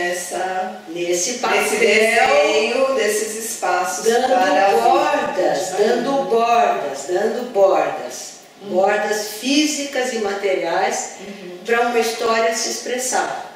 nesse desenho desses espaços dando bordas físicas e materiais para uma história se expressar.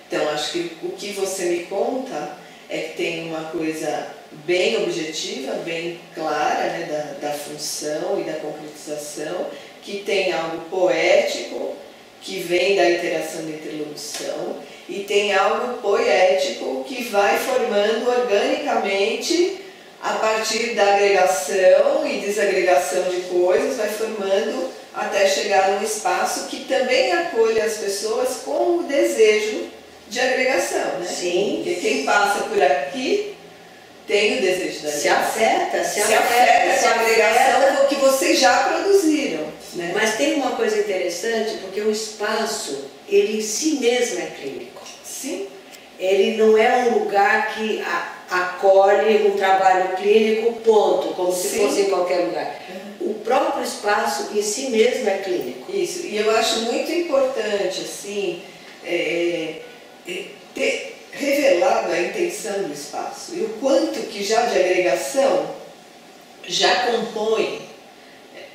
Então, acho que o que você me conta é que tem uma coisa bem objetiva, bem clara, né, da função e da concretização, que tem algo poético, que vem da interação da interlocução, e tem algo poético que vai formando organicamente a partir da agregação e desagregação de coisas, vai formando até chegar num espaço que também acolhe as pessoas com o desejo de agregação, né? Sim. Porque quem passa por aqui tem o desejo da agregação. Se afeta com a agregação que vocês já produziram. Né? Mas tem uma coisa interessante, porque o espaço, ele em si mesmo é clínico. Sim. Ele não é um lugar que acolhe um trabalho clínico, ponto, como se fosse em qualquer lugar. O próprio espaço em si mesmo é clínico. Isso, e eu acho muito importante, assim, ter revelado a intenção do espaço e o quanto que já de agregação já compõe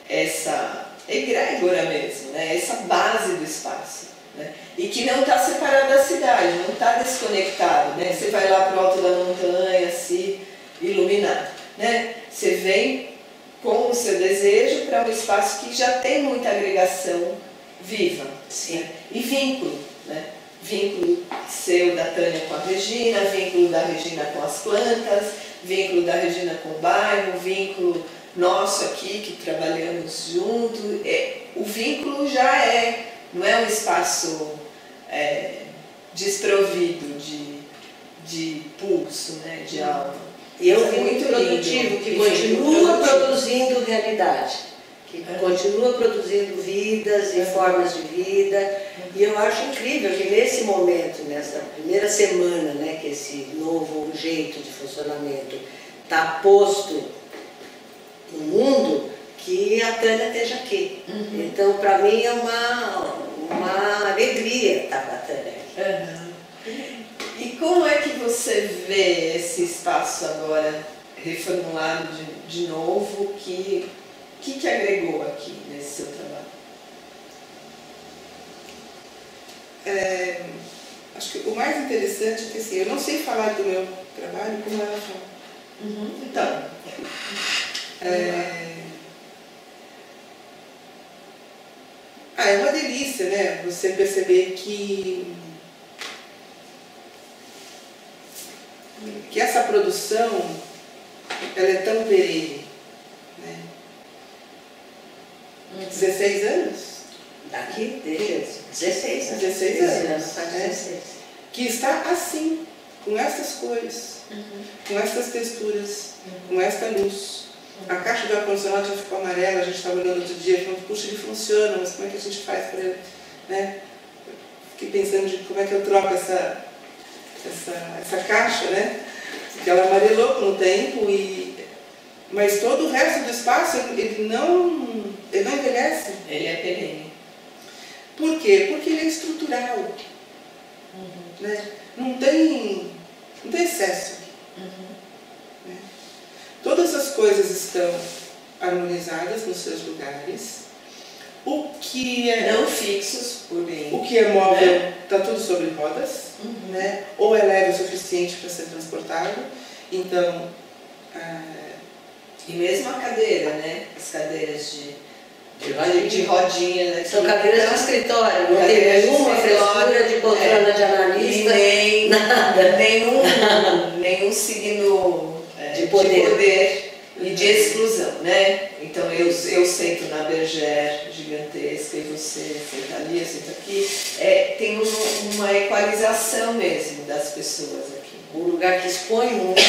essa egrégora mesmo, né? Essa base do espaço, né? E que não está separado da cidade, não está desconectado, né? Você vai lá para o alto da montanha se iluminar, né? Você vem com o seu desejo para um espaço que já tem muita agregação viva. Sim. Né? E vínculo, né? Vínculo seu da Tânia com a Regina, vínculo da Regina com as plantas, vínculo da Regina com o bairro, vínculo nosso aqui que trabalhamos junto. O vínculo já não é um espaço desprovido de pulso, né? De alma. E é um vínculo produtivo que continua produzindo realidade, que continua produzindo vidas e formas de vida. E eu acho incrível que nesse momento, nessa primeira semana, né, que esse novo jeito de funcionamento está posto no mundo, que a Tânia esteja aqui. Então, para mim, é uma alegria estar com a Tânia aqui. E como é que você vê esse espaço agora reformulado de novo? O que agregou aqui nesse seu trabalho? Acho que o mais interessante é que assim, eu não sei falar do meu trabalho como ela fala. Então, é uma delícia, né? Você perceber que essa produção ela é tão perene, né? 16 anos? Daqui, desde 16 anos. 16 anos. Faz 16. Que está assim, com essas cores, com essas texturas, com essa luz. A caixa do ar-condicionado já ficou amarela, a gente estava olhando outro dia, falando, puxa, ele funciona, mas como é que a gente faz para ele, né? Fiquei pensando de como é que eu troco essa caixa, né? porque ela amarelou com o tempo, mas todo o resto do espaço ele não envelhece. Ele é perene. Por quê? Porque ele é estrutural. Né? Não tem excesso. Né? Todas as coisas estão harmonizadas nos seus lugares. O que é não fixos, porém. O que é móvel está tudo sobre rodas, né? Ou é leve o suficiente para ser transportado. Então, e mesmo a cadeira, né? As cadeiras de rodinha, né? São cadeiras de escritório, não tem nenhuma frescura de poltrona de analista, nem nada. Nenhum signo de poder e de exclusão, né? Então eu sento na bergère gigantesca e você senta ali, eu sento aqui. Tem uma equalização mesmo das pessoas aqui. Um lugar que expõe muito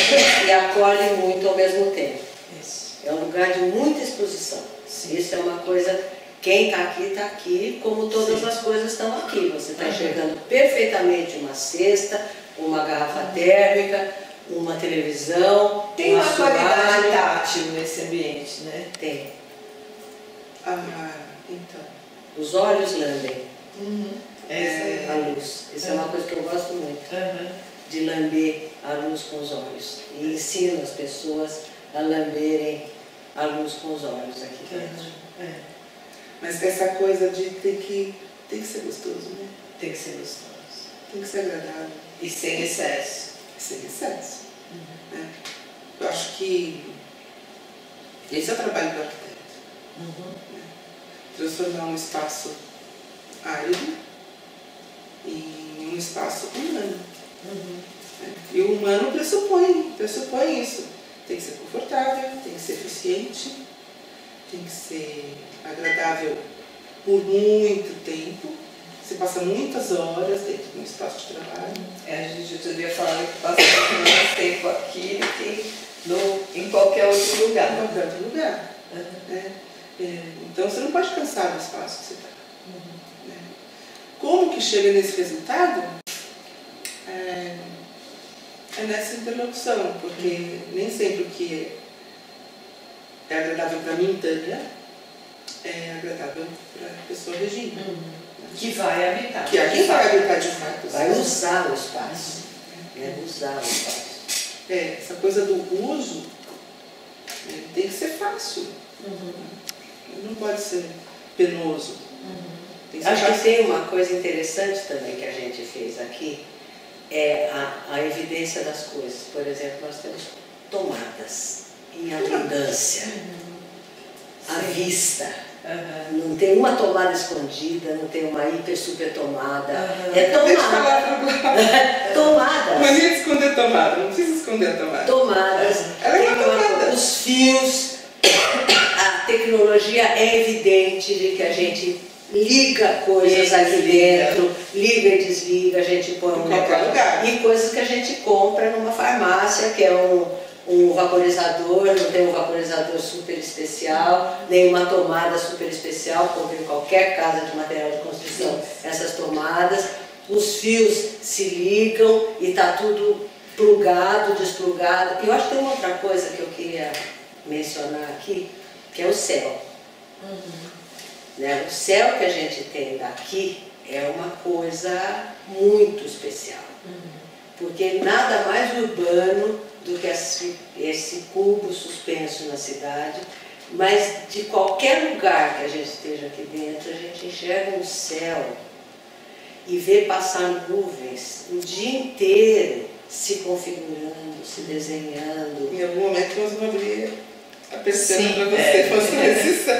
e acolhe muito ao mesmo tempo. Isso. É um lugar de muita exposição. Sim. Isso é uma coisa, quem está aqui, como todas as coisas estão aqui. Você está enxergando perfeitamente uma cesta, uma garrafa térmica, uma televisão. Tem uma qualidade tátil nesse ambiente, né? Tem. Então. Os olhos lambem a luz. Isso é uma coisa que eu gosto muito. De lamber a luz com os olhos. E ensino as pessoas a lamberem a luz com os olhos aqui dentro. Mas essa coisa de tem que ser gostoso, né? Tem que ser gostoso. Tem que ser agradável. E sem excesso. Sem excesso. Né? Eu acho que esse é o trabalho do arquiteto. Né? Transformar um espaço árido em um espaço humano. Né? E o humano pressupõe isso. Tem que ser confortável, tem que ser eficiente, tem que ser agradável por muito tempo. Você passa muitas horas dentro de um espaço de trabalho. A gente outro dia falava que passa muito mais tempo aqui do que em qualquer outro lugar. Em qualquer outro lugar. Né? Então você não pode cansar do espaço que você está. Né? Como que chega nesse resultado? É nessa interlocução, porque nem sempre o que é agradável para mim, Tânia, é agradável para a pessoa Regina. Que vai habitar. Que aqui vai habitar de fato. Vai usar o espaço. Usar o espaço. Essa coisa do uso tem que ser fácil. Não pode ser penoso. Acho que tem uma coisa interessante também que a gente fez aqui, é a evidência das coisas. Por exemplo, nós temos tomadas em abundância, à vista. Não tem uma tomada escondida, não tem uma hiper super tomada. É tomada. Tomadas. Mania de esconder tomada, não precisa esconder a tomada. Tomadas. Ela é uma tomada. Os fios, a tecnologia é evidente de que a gente liga coisas aqui dentro, liga e desliga, a gente põe em qualquer lugar. E coisas que a gente compra numa farmácia, que é um vaporizador, não tem um vaporizador super especial, nem uma tomada super especial, compra em qualquer casa de material de construção essas tomadas. Os fios se ligam e está tudo plugado, desplugado. Eu acho que tem uma outra coisa que eu queria mencionar aqui, que é o céu. Né? O céu que a gente tem daqui é uma coisa muito especial, porque nada mais urbano do que esse cubo suspenso na cidade, mas de qualquer lugar que a gente esteja aqui dentro, a gente enxerga um céu e vê passar nuvens o dia inteiro se configurando, se desenhando. Em algum momento nós vamos abrir a persiana para você fazer esse céu.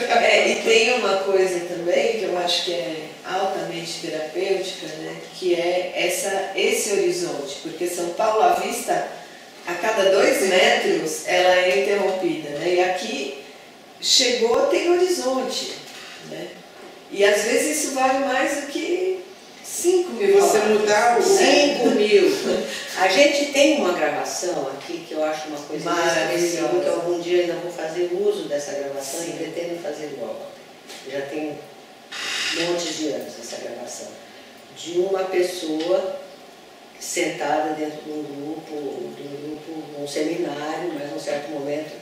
E tem uma coisa também que eu acho que é altamente terapêutica, né? Que é esse horizonte, porque São Paulo à vista, a cada 2 metros, ela é interrompida, né? E aqui chegou, tem horizonte, né? E às vezes isso vale mais do que 5 mil. Você mudar o 5 mil. A gente tem uma gravação aqui que eu acho uma coisa expressiva, que algum dia ainda vou fazer uso dessa gravação e pretendo fazer logo. Já tem montes de anos essa gravação. De uma pessoa sentada dentro de um seminário, mas num certo momento,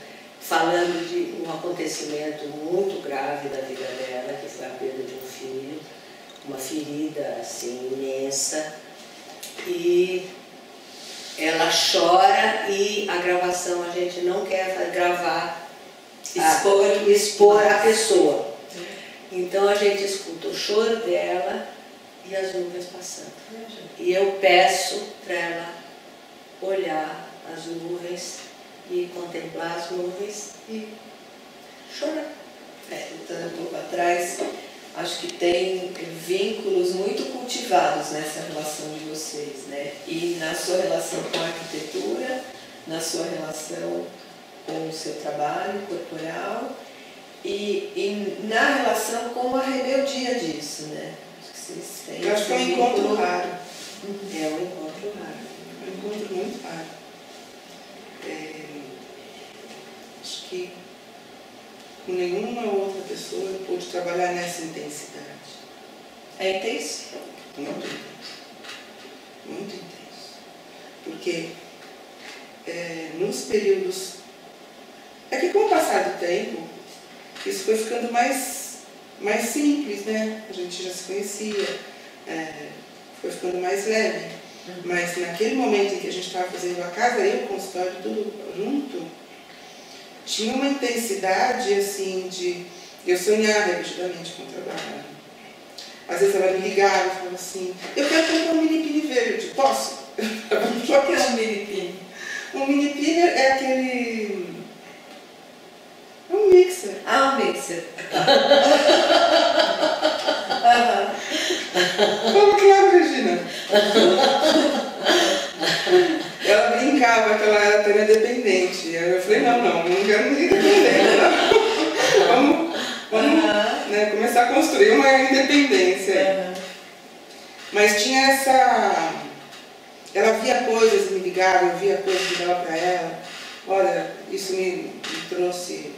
falando de um acontecimento muito grave da vida dela, que foi a perda de um filho, uma ferida assim imensa, e ela chora, e a gravação a gente não quer gravar, expor a pessoa. Então a gente escuta o choro dela e as nuvens passando. E eu peço para ela olhar as nuvens e contemplar as nuvens e chorar. Voltando um pouco atrás, acho que tem vínculos muito cultivados nessa relação de vocês, né? E na sua relação com a arquitetura, na sua relação com o seu trabalho corporal e na relação com a rebeldia disso, né? Acho que vocês têm. Eu acho que é um encontro raro. É um encontro raro. É um encontro muito raro. Acho que com nenhuma outra pessoa eu pude trabalhar nessa intensidade. É intenso? Muito intenso. Muito intenso. Porque nos períodos... É que com o passar do tempo, isso foi ficando mais simples, né? A gente já se conhecia, foi ficando mais leve. Mas naquele momento em que a gente estava fazendo a casa, eu, o consultório, tudo junto, tinha uma intensidade assim de eu sonhar repetidamente com o trabalho. Às vezes ela me ligava e falava assim, eu quero comprar um mini-pini verde, posso? O que é um mini-pini? Um mini-pini é aquele... é um mixer. Ah, um mixer. Como claro, Regina. Ela brincava que ela era até dependente. Eu falei, não quero ninguém dependente, não. Vamos né, começar a construir uma independência. Mas tinha essa... Ela via coisas, me ligava, eu via coisas que dava para ela. Olha, isso me trouxe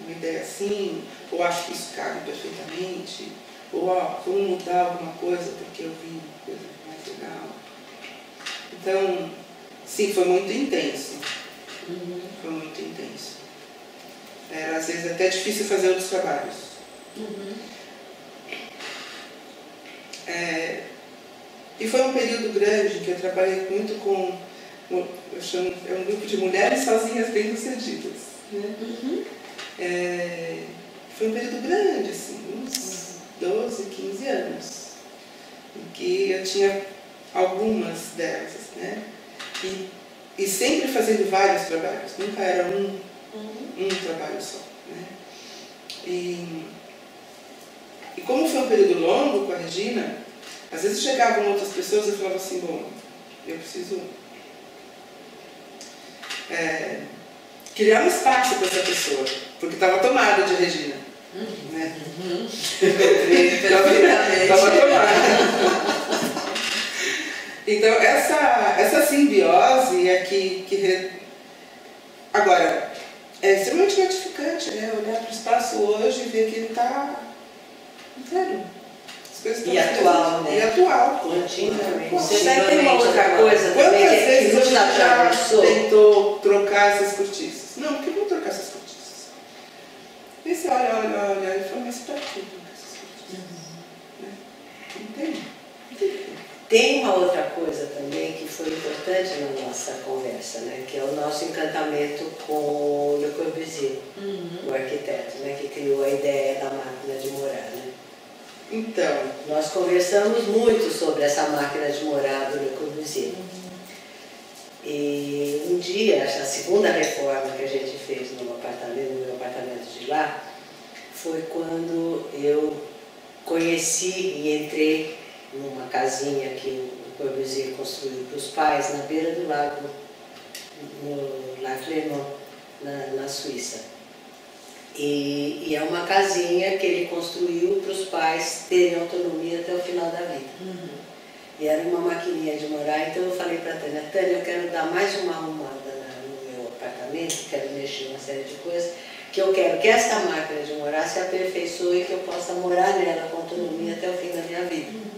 uma ideia assim, ou acho que isso cabe perfeitamente, ou vamos mudar alguma coisa porque eu vi uma coisa mais legal. Então, sim, foi muito intenso. Foi muito intenso. Era às vezes até difícil fazer outros trabalhos. E foi um período grande que eu trabalhei muito com, eu chamo, é um grupo de mulheres sozinhas bem-sucedidas. Né? Foi um período grande, assim, uns 12, 15 anos, em que eu tinha algumas delas, né? E sempre fazendo vários trabalhos, nunca era um trabalho só. Né? E como foi um período longo com a Regina, às vezes chegavam outras pessoas e eu falava assim, bom, eu preciso criar um espaço para essa pessoa, porque estava tomada de Regina. Né? Estava tomada. Então, essa simbiose é que... Agora, é extremamente gratificante, né? Olhar para o espaço hoje e ver que ele está inteiro. E atual, né? E atual. Continuamente. Você sabe que tem uma outra coisa também Quantas vezes que você nos já atravessou? tentou trocar essas cortiças? Não, por que eu vou trocar essas cortiças? E você olha e fala, mas para que trocar essas cortiças? Não tem. Tem uma outra coisa também que foi importante na nossa conversa, né? Que é o nosso encantamento com Le Corbusier, o arquiteto, né? Que criou a ideia da máquina de morar. Né? Então, nós conversamos muito sobre essa máquina de morar do Le Corbusier. E um dia, a segunda reforma que a gente fez no meu apartamento de lá, foi quando eu conheci e entrei numa casinha que o Corbusier construiu para os pais, na beira do lago, no Lac Léman, na Suíça. E é uma casinha que ele construiu para os pais terem autonomia até o final da vida. E era uma maquininha de morar, então eu falei para a Tânia, eu quero dar mais uma arrumada no meu apartamento, quero mexer uma série de coisas, que eu quero que esta máquina de morar se aperfeiçoe e que eu possa morar nela com autonomia até o fim da minha vida.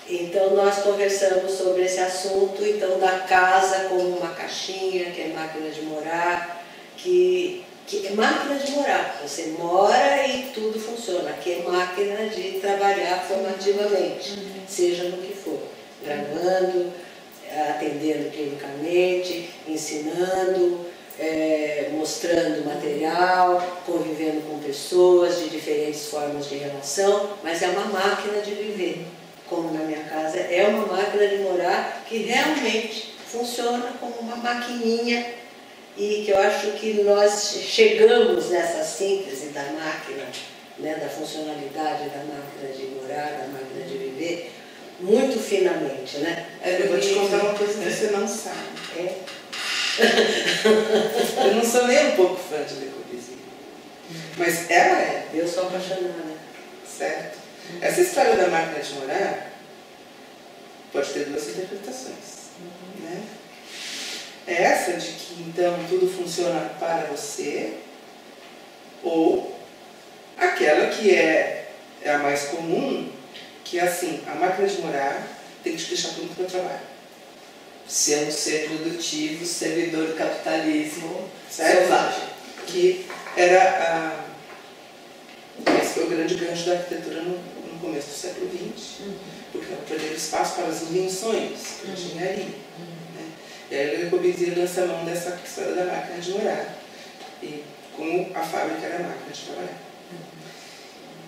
Então nós conversamos sobre esse assunto, então, da casa como uma caixinha, que é máquina de morar, que é máquina de morar. Você mora e tudo funciona. Aqui é máquina de trabalhar formativamente, seja no que for, gravando, atendendo clinicamente, ensinando, mostrando material, convivendo com pessoas de diferentes formas de relação, mas é uma máquina de viver. Como na minha casa, é uma máquina de morar que realmente funciona como uma maquininha, e que eu acho que nós chegamos nessa síntese da máquina, né, da funcionalidade da máquina de morar, da máquina de viver, muito finamente, né? Eu vou te contar uma coisa que você não sabe. Eu não sou nem um pouco fã de Le Corbusier, mas ela é. Eu sou apaixonada. Certo? Essa história da máquina de morar pode ter duas interpretações. Né? Essa de que então tudo funciona para você, ou aquela que é a mais comum, que é assim, a máquina de morar tem que te deixar pronto para o trabalho. Ser um ser produtivo, servidor do capitalismo selvagem. Que era esse foi o grande gancho da arquitetura no começo do século XX, porque ela perdeu espaço para as invenções, para a engenharia. Né? E aí Le Corbusier lança a mão dessa história da máquina de morar, e como a fábrica era a máquina de trabalhar.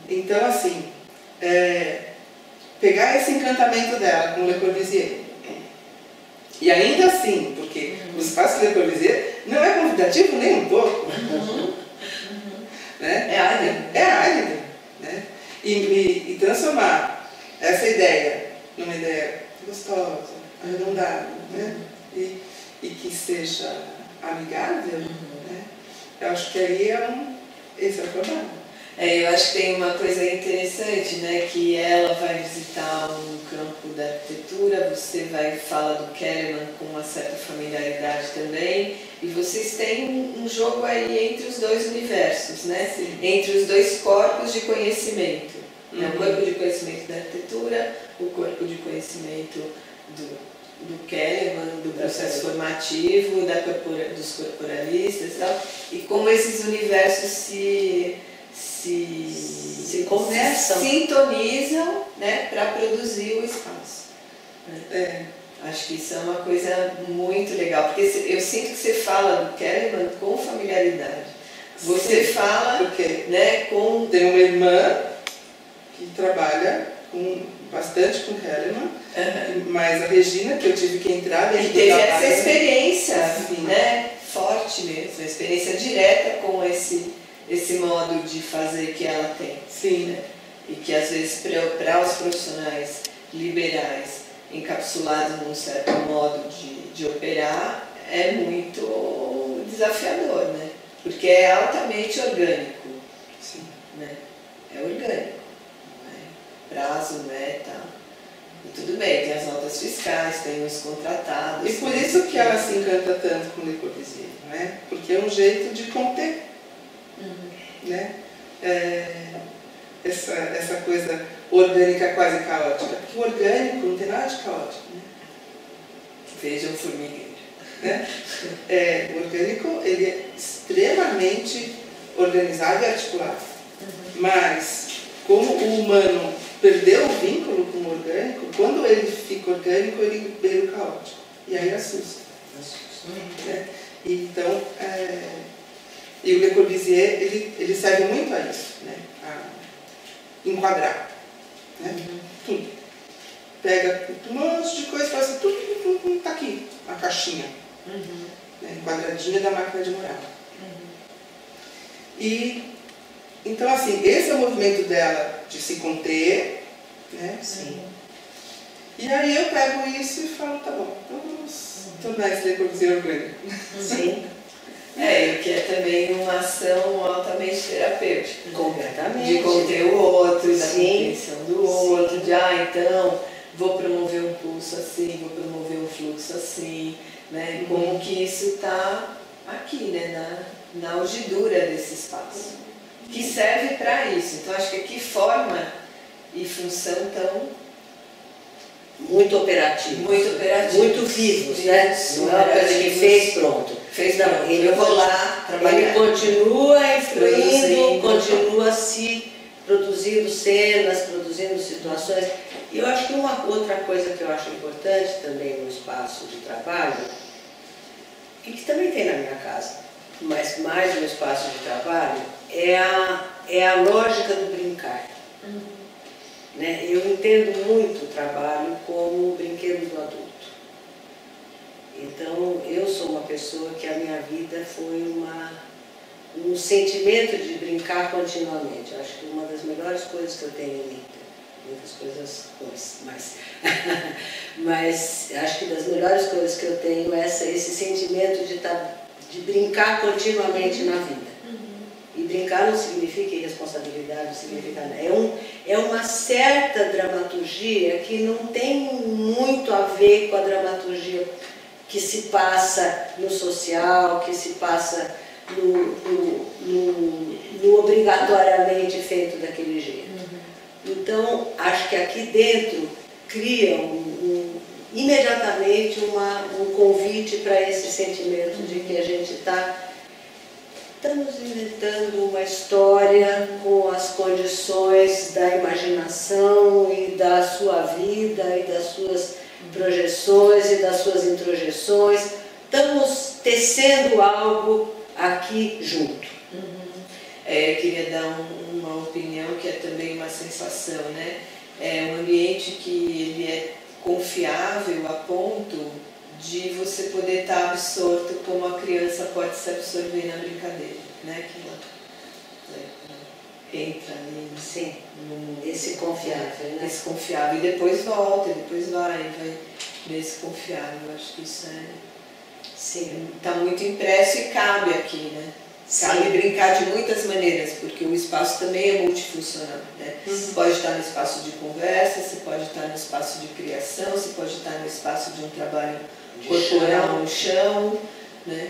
Então, assim, pegar esse encantamento dela com Le Corbusier, e ainda assim, porque o espaço Le Corbusier não é convidativo nem um pouco, né? É árido. É árido, né? E transformar essa ideia numa ideia gostosa, arredondada, né? E que seja amigável, né? Eu acho que aí esse é o problema. Eu acho que tem uma coisa interessante, né? Que ela vai visitar um campo da arquitetura, você vai falar do Kellerman com uma certa familiaridade também, e vocês têm um jogo aí entre os dois universos, né? Sim. Entre os dois corpos de conhecimento. Né? O corpo de conhecimento da arquitetura, o corpo de conhecimento do Kellerman, do processo formativo, dos corporalistas e tal, e como esses universos se conversam, sintonizam, né, para produzir o espaço. Né? Acho que isso é uma coisa muito legal, porque eu sinto que você fala do Kellerman com familiaridade. Você fala, porque né, com... Tem uma irmã que trabalha bastante com Kellerman, mas a Regina, que eu tive que entrar dentro do trabalho... E teve essa experiência, né, forte mesmo, uma experiência direta com esse modo de fazer que ela tem. Sim. Né? E que às vezes para os profissionais liberais encapsulados num certo modo de operar é muito desafiador, né? Porque é altamente orgânico. Sim. Né? É orgânico. Prazo, meta, e tudo bem, tem as notas fiscais, tem os contratados. E por isso que ela se encanta tanto com Le Corbusier, né? Porque é um jeito de conter, né? Essa coisa orgânica quase caótica, porque o orgânico não tem nada de caótico, né? Vejam formigueiro. Né? O orgânico ele é extremamente organizado e articulado, mas como o humano perdeu o vínculo com o orgânico, quando ele fica orgânico, ele vira o caótico. E aí assusta. Né? Então, e o Le Corbusier, ele serve muito a isso, né? A enquadrar. Né? Tudo. Pega um monte de coisa e faz assim, tudo está aqui, a caixinha. Né? Enquadradinha da máquina de morar. E então, assim, esse é o movimento dela de se conter, né? Sim. E aí eu pego isso e falo, tá bom, vamos tornar esse Le Corbusier orgânico. Sim. Que é também uma ação altamente terapêutica. Completamente. De conter o outro, da Sim. compreensão do outro, de então, vou promover um pulso assim, vou promover um fluxo assim, né? Como que isso está aqui, né? Na algidura desse espaço. Que serve para isso. Então, acho que aqui forma e função estão muito operativos. Muito operativos. Muito vivos, né? Não é uma coisa que fez, pronto. Não, ele vou lá trabalhar. Ele continua influindo, Produzindo. continua se produzindo cenas, produzindo situações. E eu acho que uma outra coisa que eu acho importante também no espaço de trabalho, e que também tem na minha casa, mas mais no espaço de trabalho, é a lógica do brincar. Né? Eu entendo muito o trabalho como o brinquedo do adulto. Então, eu sou uma pessoa que a minha vida foi um sentimento de brincar continuamente. Eu acho que uma das melhores coisas que eu tenho em mim, muitas coisas ruins, mas acho que das melhores coisas que eu tenho é esse sentimento de brincar continuamente na vida. E brincar não significa irresponsabilidade, não significa nada. É uma certa dramaturgia que não tem muito a ver com a dramaturgia que se passa no social, que se passa no obrigatoriamente feito daquele jeito. Então, acho que aqui dentro cria imediatamente um convite para esse sentimento de que a gente estamos inventando uma história com as condições da imaginação e da sua vida e das suas projeções e das suas introjeções. Estamos tecendo algo aqui junto. Eu queria dar uma opinião que é também uma sensação, né? É um ambiente que ele é confiável a ponto de você poder estar absorto como a criança pode se absorver na brincadeira, né? Que ela entra ali. Sim, esse confiável, né? Esse confiável. E depois volta, depois vai nesse confiável. Eu acho que isso está muito impresso e cabe aqui, né? Cabe brincar de muitas maneiras, porque o espaço também é multifuncional, né? Você pode estar no espaço de conversa, você pode estar no espaço de criação, você pode estar no espaço de um trabalho corporal no chão, né?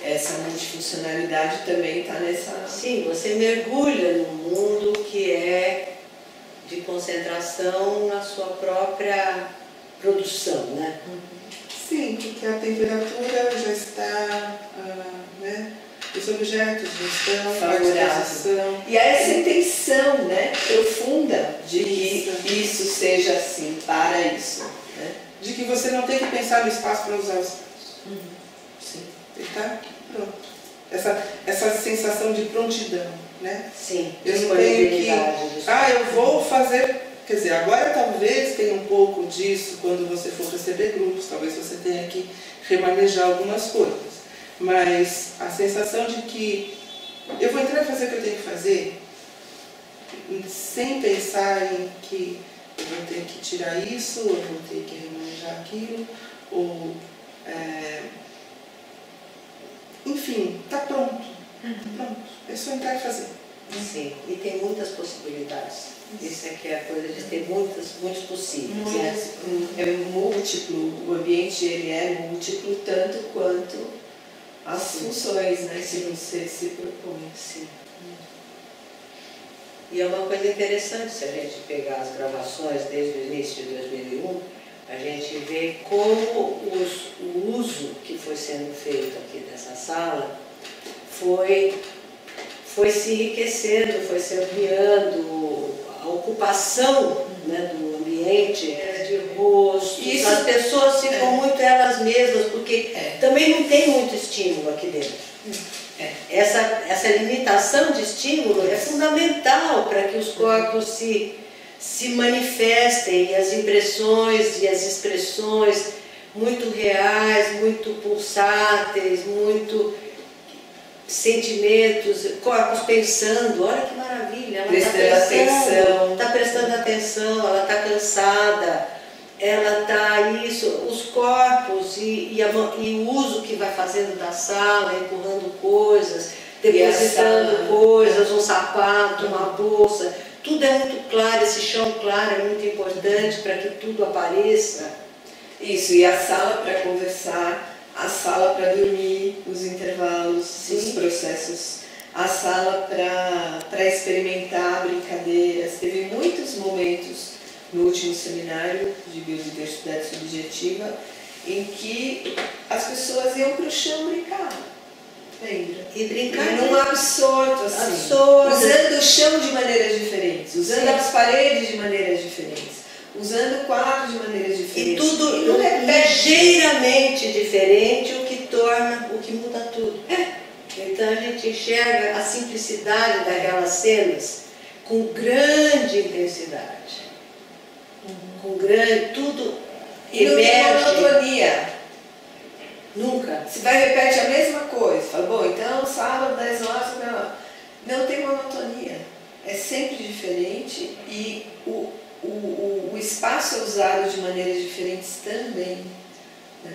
Essa multifuncionalidade também está nessa... Sim, você mergulha num mundo que é de concentração na sua própria produção, né? Sim, porque a temperatura já está, né? Os objetos já estão favorável. E há essa intenção, né, profunda de que isso seja assim, para isso. Né? De que você não tem que pensar no espaço para usar o espaço. Sim. Tá? Pronto. Essa sensação de prontidão, né? Sim, eu não tenho que... eu vou fazer... Quer dizer, agora talvez tenha um pouco disso quando você for receber grupos, talvez você tenha que remanejar algumas coisas. Mas a sensação de que eu vou entrar e fazer o que eu tenho que fazer, sem pensar em que eu vou ter que tirar isso, ou eu vou ter que remanejar aquilo, ou... enfim, está pronto. Pronto. É só entrar e fazer. Sim, e tem muitas possibilidades. Isso é que é a coisa de ter muitos possíveis. Né? É múltiplo, o ambiente ele é múltiplo tanto quanto as funções, né, que você se propõe. Sim. E é uma coisa interessante se a gente pegar as gravações desde o início de 2001, a gente vê como o uso que foi sendo feito aqui dessa sala foi se enriquecendo, foi se ampliando, a ocupação, né, do ambiente, de rostos, as pessoas ficam muito elas mesmas, porque também não tem muito estímulo aqui dentro. Essa limitação de estímulo é fundamental para que os corpos se manifestem, e as impressões e as expressões muito reais, muito pulsáteis, muito sentimentos, corpos pensando, olha que maravilha, ela está prestando atenção, ela está cansada, ela está isso, os corpos e o uso que vai fazendo da sala, empurrando coisas, depositando coisas, um sapato, uma bolsa, tudo é muito claro, esse chão claro é muito importante para que tudo apareça. Isso, e a sala para conversar, a sala para dormir, os intervalos, os processos, a sala para experimentar brincadeiras. Teve muitos momentos no último seminário de biodiversidade subjetiva, em que as pessoas iam para o chão brincar. Lembra? E brincar. E num absorto, assim. Usando o chão de maneiras diferentes, usando Sim. as paredes de maneiras diferentes, usando o quadro de maneiras diferentes. E tudo ligeiramente diferente, o que muda tudo. Então a gente enxerga a simplicidade daquelas cenas com grande intensidade. Com grande, tudo E não tem emerge. monotonia. Nunca. Se vai repete a mesma coisa, fala, bom, então sábado 10 horas, não tem monotonia. É sempre diferente e o espaço é usado de maneiras diferentes também. Né?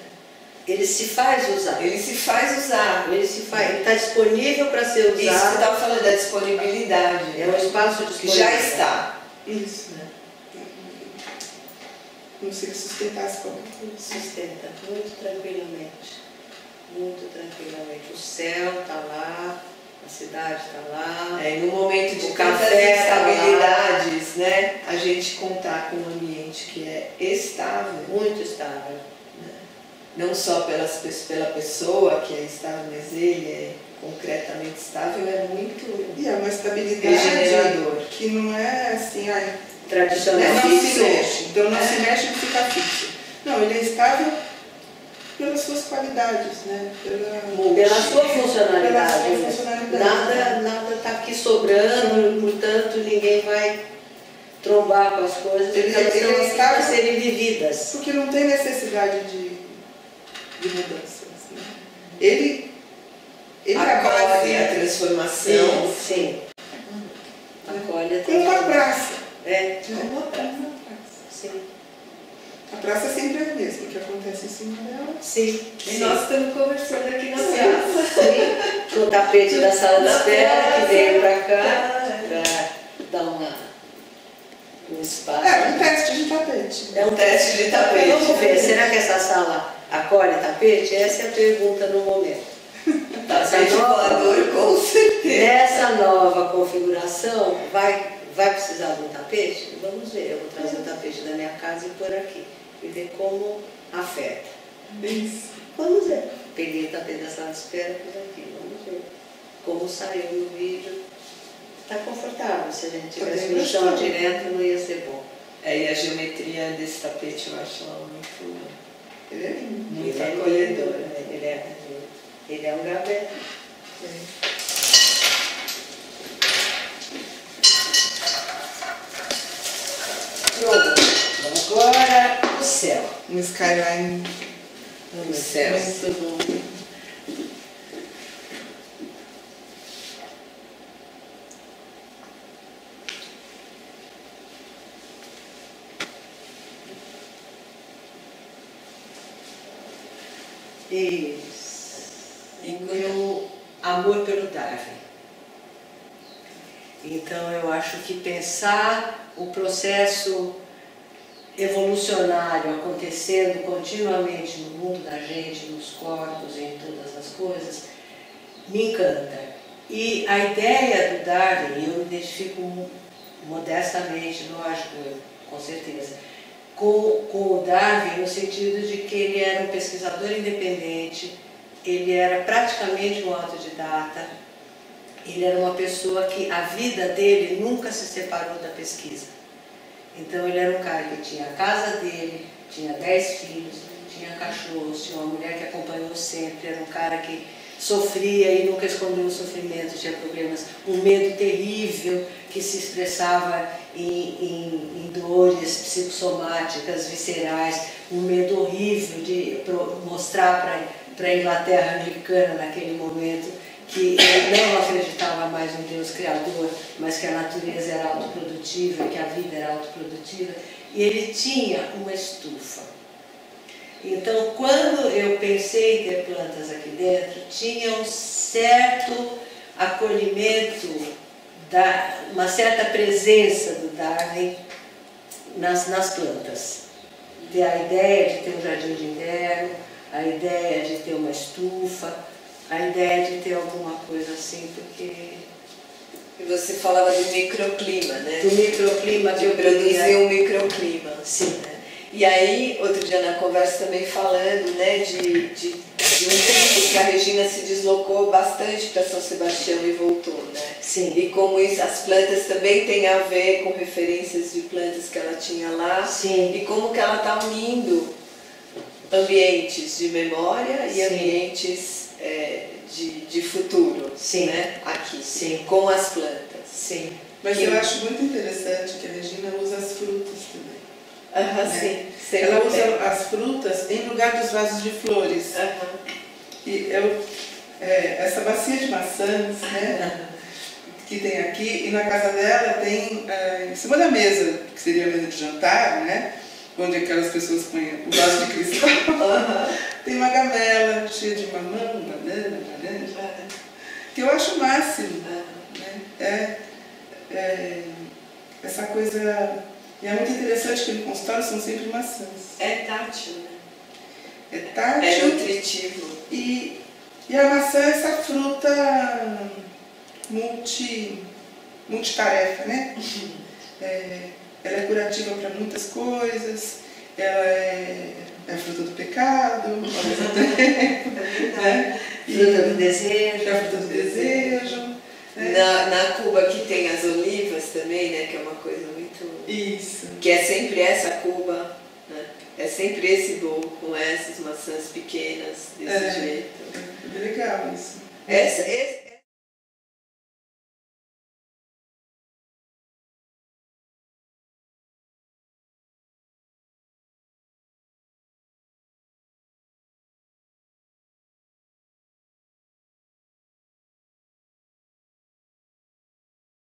Ele se faz usar. Ele se faz usar. Ele está disponível para ser usado. Isso que você estava falando da disponibilidade. É um espaço que disponível. já está. Isso, né? Como se ele sustentasse qualquer coisa. Sustenta muito tranquilamente. Muito tranquilamente. O céu está lá, a cidade está lá. É, no momento de o tantas café instabilidades, né? A gente contar com um ambiente que é estável. Muito estável. Não só pela pessoa que é estável, mas ele é concretamente estável, é muito E é uma estabilidade regenerador. que não é assim, Tradicional. não se fixo. mexe. Então não se mexe e fica fixo. Não, ele é estável pelas suas qualidades, né? Pela sua funcionalidade. Pela sua funcionalidade. Nada está aqui sobrando, portanto ninguém vai trombar com as coisas, Ele elas estão é aqui estável para serem vividas. Porque não tem necessidade de mudanças. Né? Ele acolhe a transformação. Sim. Acolhe a como uma transformação. praça. É. Como uma praça. Sim. A praça sempre é a mesma, o que acontece em cima dela. Sim. E nós estamos conversando aqui na Sim. praça. Sim. Com o tapete da sala de espera que veio para cá para dar um espaço. É um teste de tapete. É um teste de tapete. Vamos ver, será que essa sala acolhe tapete? Essa é a pergunta no momento. Tapete voador, com certeza. Nessa nova configuração, vai precisar de um tapete? Vamos ver, eu vou trazer o tapete da minha casa e pôr aqui. E ver como afeta. Isso. Vamos ver. Peguei o tapete da sala de espera por aqui, vamos ver. Como saiu no vídeo. Está confortável, se a gente tivesse no chão direto não ia ser bom. E a geometria desse tapete eu acho ela muito, Ele é lindo. muito acolhedora. Ele é um gabé. Pronto, vamos agora o céu. Um skyline No céu. Muito bom. Isso. E meu amor pelo Darwin. Então eu acho que pensar o processo evolucionário acontecendo continuamente no mundo da gente, nos corpos, em todas as coisas, me encanta. E a ideia do Darwin, eu me identifico modestamente, lógico, com certeza, com o Darwin no sentido de que ele era um pesquisador independente, ele era praticamente um autodidata, ele era uma pessoa que a vida dele nunca se separou da pesquisa. Então ele era um cara que tinha a casa dele, tinha 10 filhos, tinha cachorros, tinha uma mulher que acompanhou sempre, era um cara que sofria e nunca escondeu o sofrimento, tinha problemas, um medo terrível que se expressava em dores psicossomáticas, viscerais, um medo horrível de mostrar para a Inglaterra americana naquele momento que ele não acreditava mais no Deus Criador, mas que a natureza era autoprodutiva, que a vida era autoprodutiva, e ele tinha uma estufa. Então, quando eu pensei em ter plantas aqui dentro, tinha um certo acolhimento, uma certa presença do Darwin nas plantas. A ideia de ter um jardim de inverno, a ideia de ter uma estufa, a ideia de ter alguma coisa assim, porque E você falava do microclima, né? Do microclima que eu produzir um microclima. Sim. Né? E aí, outro dia na conversa também falando, né, de um tempo que a Regina se deslocou bastante para São Sebastião e voltou, né? Sim. E como isso, as plantas também têm a ver com referências de plantas que ela tinha lá. Sim. E como que ela está unindo ambientes de memória e ambientes de futuro, Sim. né? Aqui, Sim. com as plantas. Sim. Mas eu acho muito interessante que a Regina usa as frutas também. Sim. Ela usa as frutas em lugar dos vasos de flores. E essa bacia de maçãs, né, que tem aqui, e na casa dela tem, em cima da mesa, que seria a mesa de jantar, né, onde aquelas pessoas põem o vaso de cristal, tem uma gamela cheia de mamão, banana, que eu acho o máximo. Né? Essa coisa... E é muito interessante que no consultório são sempre maçãs. É tátil, né? É tátil. É nutritivo. E a maçã é essa fruta multitarefa, né? Ela é curativa para muitas coisas, ela é a fruta do pecado, ao mesmo tempo. Né? Fruta do desejo. É a fruta do desejo. Na Cuba que tem as olivas também, né? Que é uma coisa muito... Isso. Que é sempre essa Cuba, né? É sempre esse bolo com essas maçãs pequenas, desse jeito. É legal isso. Esse